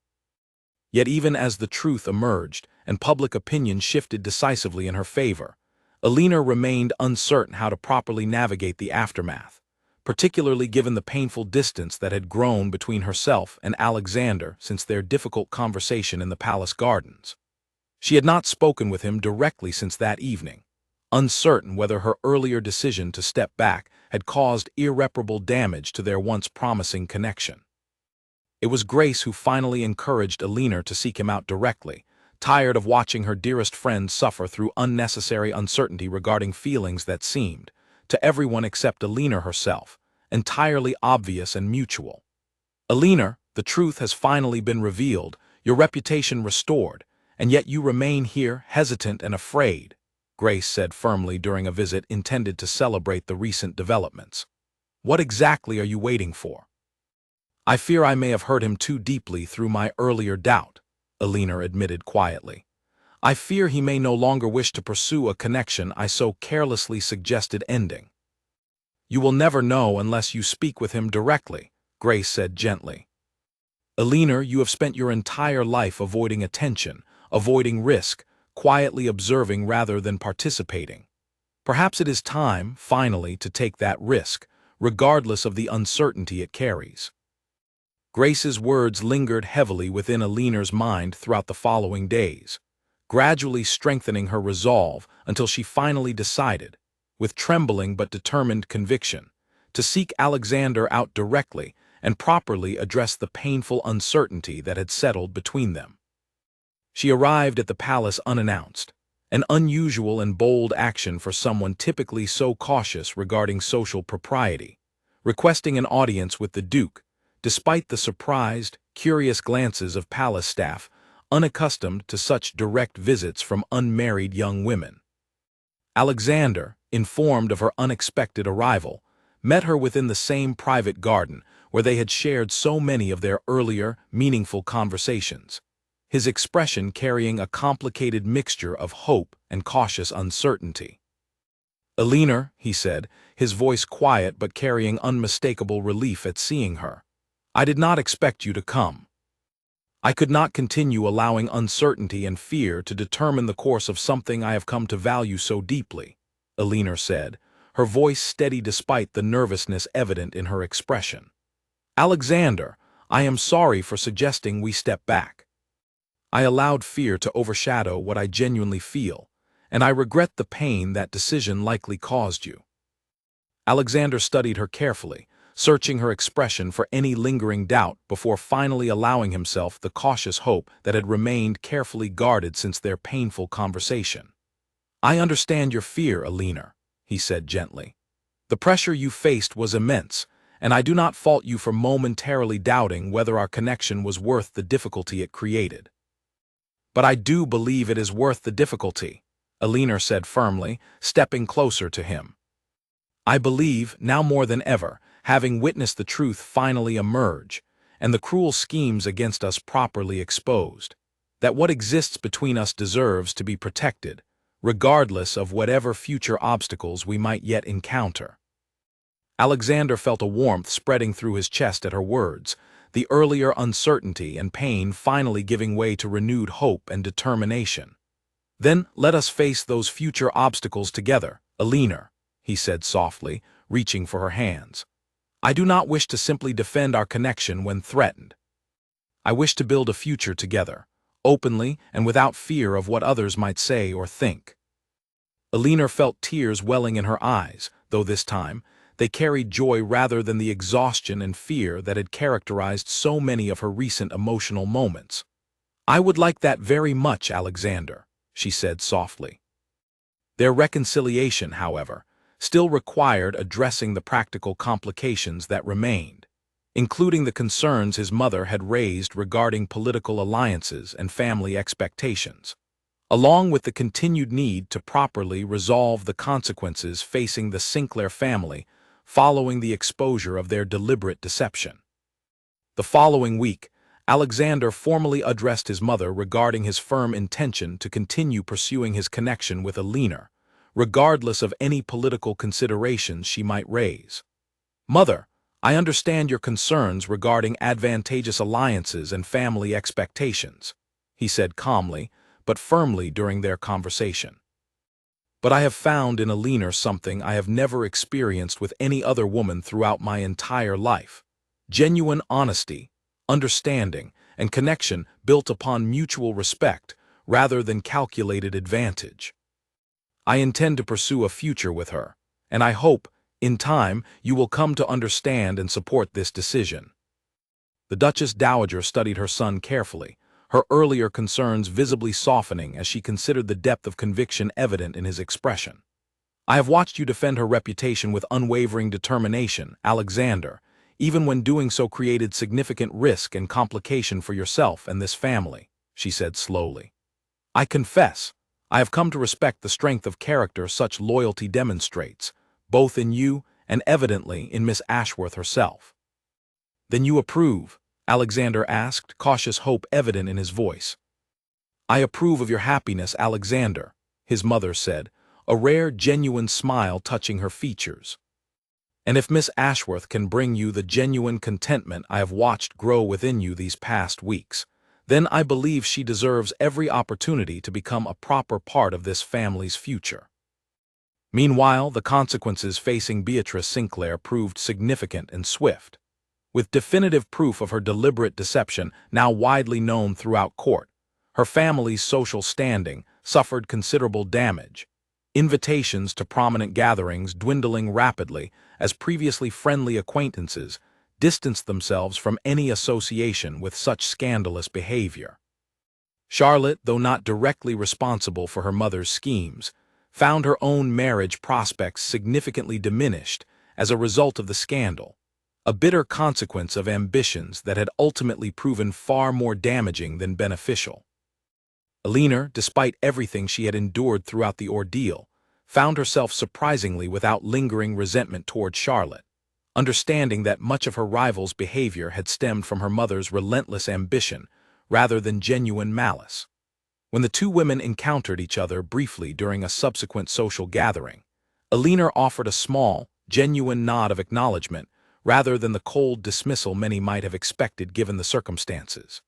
Yet even as the truth emerged and public opinion shifted decisively in her favor, Alina remained uncertain how to properly navigate the aftermath, particularly given the painful distance that had grown between herself and Alexander since their difficult conversation in the palace gardens. She had not spoken with him directly since that evening, uncertain whether her earlier decision to step back had caused irreparable damage to their once promising connection. It was Grace who finally encouraged Alina to seek him out directly, tired of watching her dearest friend suffer through unnecessary uncertainty regarding feelings that seemed, to everyone except Alina herself, entirely obvious and mutual. Alina, the truth has finally been revealed, your reputation restored, and yet you remain here hesitant and afraid, Grace said firmly during a visit intended to celebrate the recent developments. What exactly are you waiting for? I fear I may have hurt him too deeply through my earlier doubt, Alina admitted quietly. I fear he may no longer wish to pursue a connection I so carelessly suggested ending. You will never know unless you speak with him directly, Grace said gently. Alina, you have spent your entire life avoiding attention, avoiding risk, quietly observing rather than participating. Perhaps it is time, finally, to take that risk, regardless of the uncertainty it carries. Grace's words lingered heavily within Alina's mind throughout the following days, gradually strengthening her resolve until she finally decided, with trembling but determined conviction, to seek Alexander out directly and properly address the painful uncertainty that had settled between them. She arrived at the palace unannounced, an unusual and bold action for someone typically so cautious regarding social propriety, requesting an audience with the Duke, despite the surprised, curious glances of palace staff, unaccustomed to such direct visits from unmarried young women. Alexander, informed of her unexpected arrival, met her within the same private garden where they had shared so many of their earlier, meaningful conversations, his expression carrying a complicated mixture of hope and cautious uncertainty. "Alina," he said, his voice quiet but carrying unmistakable relief at seeing her, "I did not expect you to come. I could not continue allowing uncertainty and fear to determine the course of something I have come to value so deeply," Alina said, her voice steady despite the nervousness evident in her expression. "Alexander, I am sorry for suggesting we step back. I allowed fear to overshadow what I genuinely feel, and I regret the pain that decision likely caused you." Alexander studied her carefully, searching her expression for any lingering doubt before finally allowing himself the cautious hope that had remained carefully guarded since their painful conversation. "I understand your fear, Alina," he said gently. "The pressure you faced was immense, and I do not fault you for momentarily doubting whether our connection was worth the difficulty it created. But I do believe it is worth the difficulty," Alina said firmly, stepping closer to him. "I believe, now more than ever, having witnessed the truth finally emerge, and the cruel schemes against us properly exposed, that what exists between us deserves to be protected, regardless of whatever future obstacles we might yet encounter." Alexander felt a warmth spreading through his chest at her words, the earlier uncertainty and pain finally giving way to renewed hope and determination. "Then let us face those future obstacles together, Alina," he said softly, reaching for her hands. "I do not wish to simply defend our connection when threatened. I wish to build a future together, openly and without fear of what others might say or think." Alina felt tears welling in her eyes, though this time, they carried joy rather than the exhaustion and fear that had characterized so many of her recent emotional moments. "I would like that very much, Alexander," she said softly. Their reconciliation, however, still required addressing the practical complications that remained, including the concerns his mother had raised regarding political alliances and family expectations, along with the continued need to properly resolve the consequences facing the Sinclair family following the exposure of their deliberate deception. The following week, Alexander formally addressed his mother regarding his firm intention to continue pursuing his connection with Alina, regardless of any political considerations she might raise. "Mother, I understand your concerns regarding advantageous alliances and family expectations," he said calmly but firmly during their conversation. "But I have found in Alina something I have never experienced with any other woman throughout my entire life: genuine honesty, understanding, and connection built upon mutual respect rather than calculated advantage. I intend to pursue a future with her, and I hope, in time, you will come to understand and support this decision." The Duchess Dowager studied her son carefully, her earlier concerns visibly softening as she considered the depth of conviction evident in his expression. "I have watched you defend her reputation with unwavering determination, Alexander, even when doing so created significant risk and complication for yourself and this family," she said slowly. "I confess, I have come to respect the strength of character such loyalty demonstrates, both in you and evidently in Miss Ashworth herself." "Then you approve?" Alexander asked, cautious hope evident in his voice. "I approve of your happiness, Alexander," his mother said, a rare, genuine smile touching her features. "And if Miss Ashworth can bring you the genuine contentment I have watched grow within you these past weeks, then I believe she deserves every opportunity to become a proper part of this family's future." Meanwhile, the consequences facing Beatrice Sinclair proved significant and swift. with definitive proof of her deliberate deception now widely known throughout court. Her family's social standing suffered considerable damage, invitations to prominent gatherings dwindling rapidly as previously friendly acquaintances distanced themselves from any association with such scandalous behavior. Charlotte, though not directly responsible for her mother's schemes, found her own marriage prospects significantly diminished as a result of the scandal, a bitter consequence of ambitions that had ultimately proven far more damaging than beneficial. Eleanor, despite everything she had endured throughout the ordeal, found herself surprisingly without lingering resentment toward Charlotte, understanding that much of her rival's behavior had stemmed from her mother's relentless ambition rather than genuine malice. When the two women encountered each other briefly during a subsequent social gathering, Eleanor offered a small, genuine nod of acknowledgement rather than the cold dismissal many might have expected given the circumstances.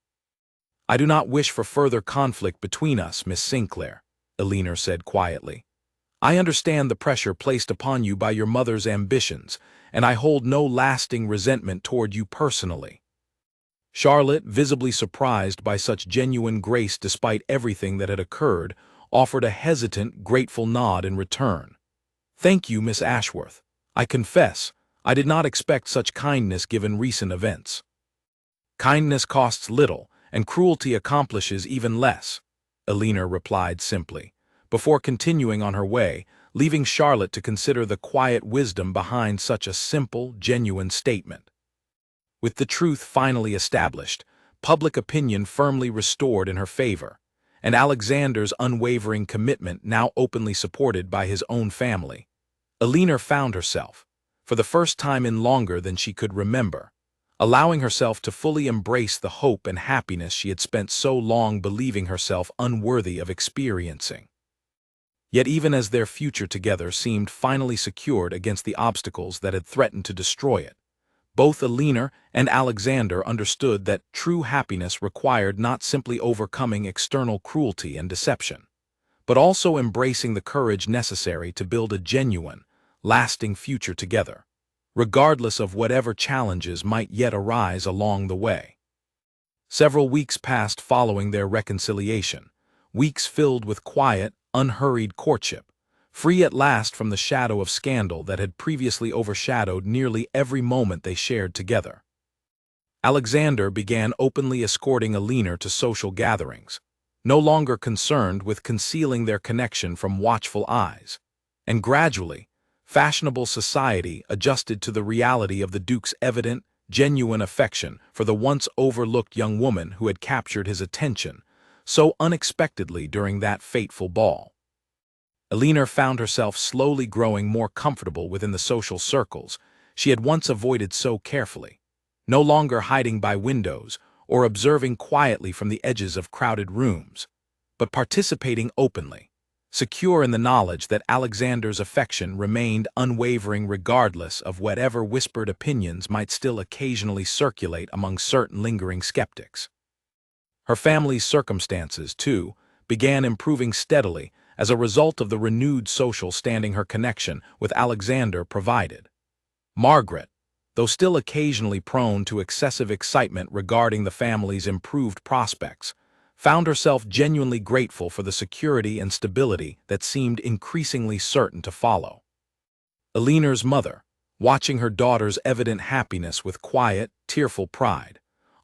"I do not wish for further conflict between us, Miss Sinclair," Eleanor said quietly. "I understand the pressure placed upon you by your mother's ambitions, and I hold no lasting resentment toward you personally." Charlotte, visibly surprised by such genuine grace despite everything that had occurred, offered a hesitant, grateful nod in return. "Thank you, Miss Ashworth. I confess, I did not expect such kindness given recent events." "Kindness costs little, and cruelty accomplishes even less," Eleanor replied simply, before continuing on her way, leaving Charlotte to consider the quiet wisdom behind such a simple, genuine statement. With the truth finally established, public opinion firmly restored in her favor, and Alexander's unwavering commitment now openly supported by his own family, Eleanor found herself, for the first time in longer than she could remember, allowing herself to fully embrace the hope and happiness she had spent so long believing herself unworthy of experiencing. Yet even as their future together seemed finally secured against the obstacles that had threatened to destroy it, both Eleanor and Alexander understood that true happiness required not simply overcoming external cruelty and deception, but also embracing the courage necessary to build a genuine, lasting future together, regardless of whatever challenges might yet arise along the way. Several weeks passed following their reconciliation, weeks filled with quiet, unhurried courtship, free at last from the shadow of scandal that had previously overshadowed nearly every moment they shared together. Alexander began openly escorting Eleanor to social gatherings, no longer concerned with concealing their connection from watchful eyes, and gradually, fashionable society adjusted to the reality of the Duke's evident, genuine affection for the once overlooked young woman who had captured his attention so unexpectedly during that fateful ball. Eleanor found herself slowly growing more comfortable within the social circles she had once avoided so carefully, no longer hiding by windows or observing quietly from the edges of crowded rooms, but participating openly, secure in the knowledge that Alexander's affection remained unwavering regardless of whatever whispered opinions might still occasionally circulate among certain lingering skeptics. Her family's circumstances, too, began improving steadily as a result of the renewed social standing her connection with Alexander provided. Margaret, though still occasionally prone to excessive excitement regarding the family's improved prospects, found herself genuinely grateful for the security and stability that seemed increasingly certain to follow. Eleanor's mother, watching her daughter's evident happiness with quiet, tearful pride,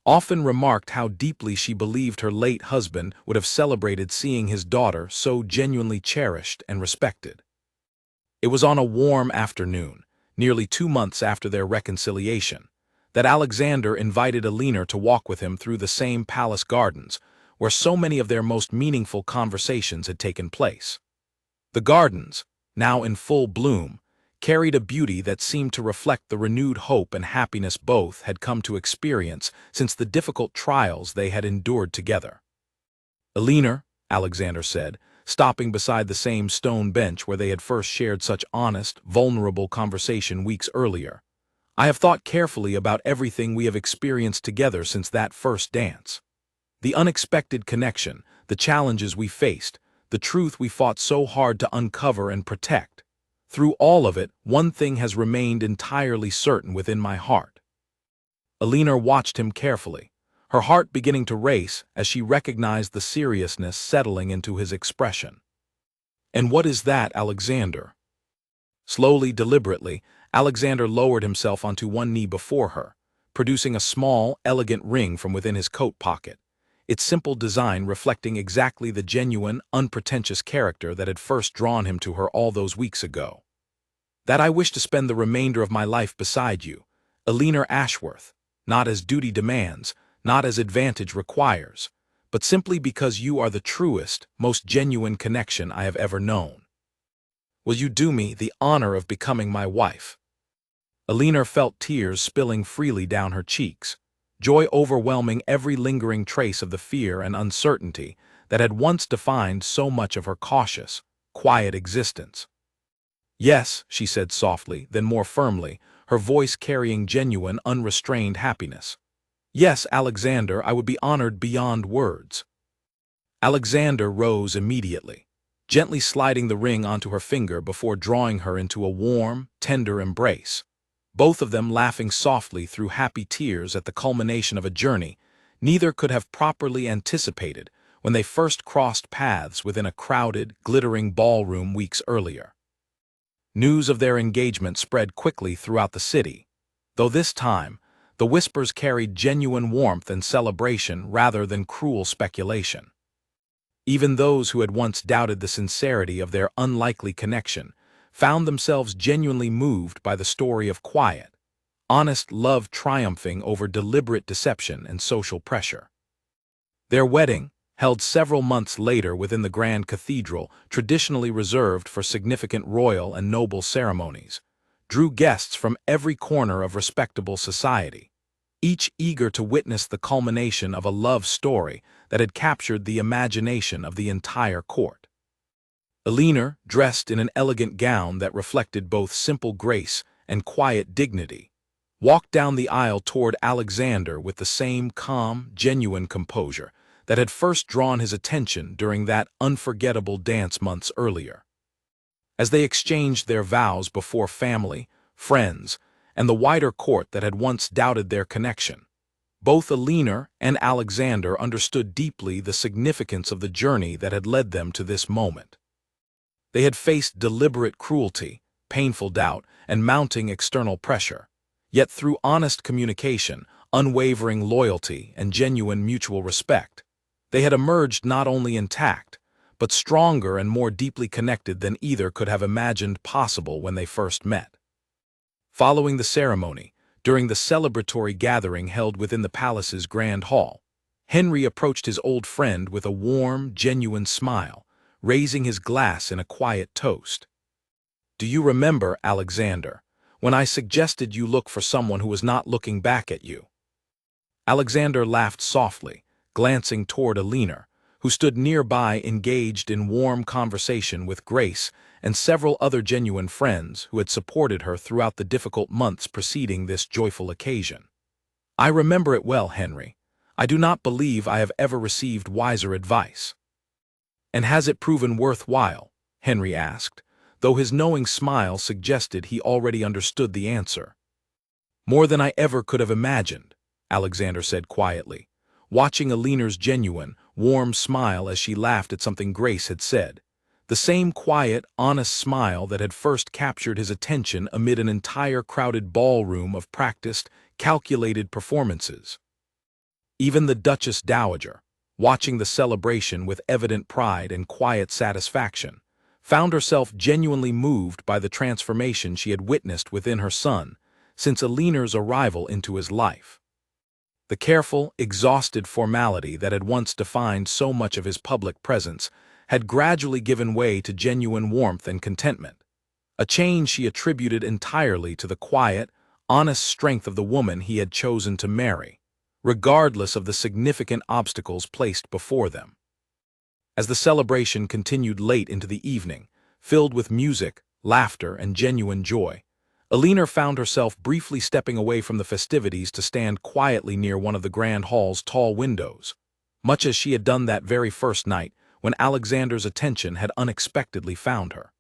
often remarked how deeply she believed her late husband would have celebrated seeing his daughter so genuinely cherished and respected. It was on a warm afternoon, nearly 2 months after their reconciliation, that Alexander invited Eleanor to walk with him through the same palace gardens where so many of their most meaningful conversations had taken place. The gardens, now in full bloom, carried a beauty that seemed to reflect the renewed hope and happiness both had come to experience since the difficult trials they had endured together. "Eleanor," Alexander said, stopping beside the same stone bench where they had first shared such honest, vulnerable conversation weeks earlier, "I have thought carefully about everything we have experienced together since that first dance. The unexpected connection, the challenges we faced, the truth we fought so hard to uncover and protect. Through all of it, one thing has remained entirely certain within my heart." Alina watched him carefully, her heart beginning to race as she recognized the seriousness settling into his expression. "And what is that, Alexander?" Slowly, deliberately, Alexander lowered himself onto one knee before her, producing a small, elegant ring from within his coat pocket, its simple design reflecting exactly the genuine, unpretentious character that had first drawn him to her all those weeks ago. "That I wish to spend the remainder of my life beside you, Alina Ashworth, not as duty demands, not as advantage requires, but simply because you are the truest, most genuine connection I have ever known. Will you do me the honor of becoming my wife?" Alina felt tears spilling freely down her cheeks, joy overwhelming every lingering trace of the fear and uncertainty that had once defined so much of her cautious, quiet existence. "Yes," she said softly, then more firmly, her voice carrying genuine, unrestrained happiness. "Yes, Alexander, I would be honored beyond words." Alexander rose immediately, gently sliding the ring onto her finger before drawing her into a warm, tender embrace, both of them laughing softly through happy tears at the culmination of a journey neither could have properly anticipated when they first crossed paths within a crowded, glittering ballroom weeks earlier. News of their engagement spread quickly throughout the city, though this time the whispers carried genuine warmth and celebration rather than cruel speculation. Even those who had once doubted the sincerity of their unlikely connection found themselves genuinely moved by the story of quiet, honest love triumphing over deliberate deception and social pressure. Their wedding, held several months later within the Grand Cathedral traditionally reserved for significant royal and noble ceremonies, drew guests from every corner of respectable society, each eager to witness the culmination of a love story that had captured the imagination of the entire court. Alina, dressed in an elegant gown that reflected both simple grace and quiet dignity, walked down the aisle toward Alexander with the same calm, genuine composure that had first drawn his attention during that unforgettable dance months earlier. As they exchanged their vows before family, friends, and the wider court that had once doubted their connection, both Alina and Alexander understood deeply the significance of the journey that had led them to this moment. They had faced deliberate cruelty, painful doubt, and mounting external pressure, yet through honest communication, unwavering loyalty, and genuine mutual respect, they had emerged not only intact, but stronger and more deeply connected than either could have imagined possible when they first met. Following the ceremony, during the celebratory gathering held within the palace's grand hall, Henry approached his old friend with a warm, genuine smile, raising his glass in a quiet toast. "Do you remember, Alexander, when I suggested you look for someone who was not looking back at you?" Alexander laughed softly, glancing toward Alina, who stood nearby engaged in warm conversation with Grace and several other genuine friends who had supported her throughout the difficult months preceding this joyful occasion. "I remember it well, Henry. I do not believe I have ever received wiser advice." "And has it proven worthwhile?" Henry asked, though his knowing smile suggested he already understood the answer. "More than I ever could have imagined," Alexander said quietly, watching Alina's genuine, warm smile as she laughed at something Grace had said, the same quiet, honest smile that had first captured his attention amid an entire crowded ballroom of practiced, calculated performances. Even the Duchess Dowager, watching the celebration with evident pride and quiet satisfaction, found herself genuinely moved by the transformation she had witnessed within her son since Alina's arrival into his life. The careful, exhausted formality that had once defined so much of his public presence had gradually given way to genuine warmth and contentment, a change she attributed entirely to the quiet, honest strength of the woman he had chosen to marry, regardless of the significant obstacles placed before them. As the celebration continued late into the evening, filled with music, laughter, and genuine joy, Alina found herself briefly stepping away from the festivities to stand quietly near one of the grand hall's tall windows, much as she had done that very first night when Alexander's attention had unexpectedly found her.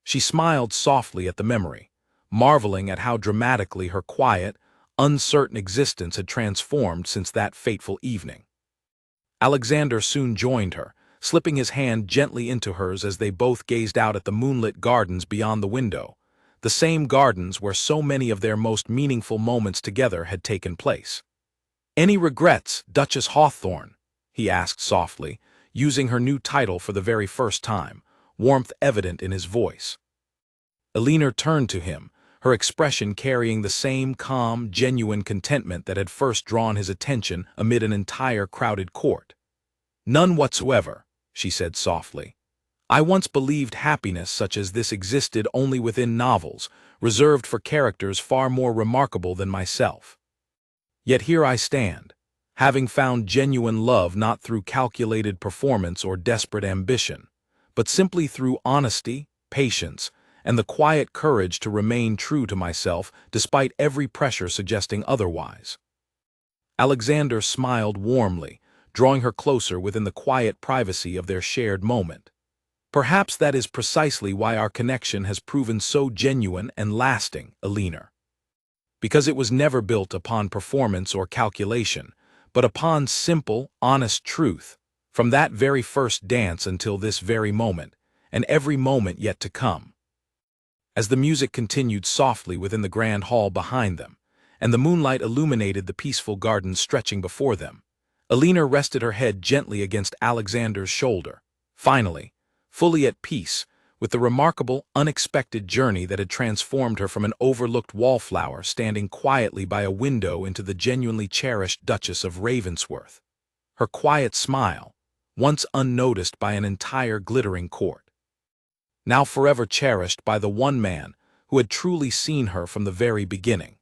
She smiled softly at the memory, marveling at how dramatically her quiet, uncertain existence had transformed since that fateful evening. Alexander soon joined her, slipping his hand gently into hers as they both gazed out at the moonlit gardens beyond the window, the same gardens where so many of their most meaningful moments together had taken place. "Any regrets, Duchess Hawthorne?" he asked softly, using her new title for the very first time, warmth evident in his voice. Elinor turned to him, her expression carrying the same calm, genuine contentment that had first drawn his attention amid an entire crowded court. "None whatsoever," she said softly. "I once believed happiness such as this existed only within novels, reserved for characters far more remarkable than myself. Yet here I stand, having found genuine love not through calculated performance or desperate ambition, but simply through honesty, patience, and the quiet courage to remain true to myself despite every pressure suggesting otherwise." Alexander smiled warmly, drawing her closer within the quiet privacy of their shared moment. "Perhaps that is precisely why our connection has proven so genuine and lasting, Elinor. Because it was never built upon performance or calculation, but upon simple, honest truth, from that very first dance until this very moment, and every moment yet to come." As the music continued softly within the grand hall behind them, and the moonlight illuminated the peaceful garden stretching before them, Elinor rested her head gently against Alexander's shoulder, finally, fully at peace with the remarkable, unexpected journey that had transformed her from an overlooked wallflower standing quietly by a window into the genuinely cherished Duchess of Ravensworth. Her quiet smile, once unnoticed by an entire glittering court, now forever cherished by the one man who had truly seen her from the very beginning.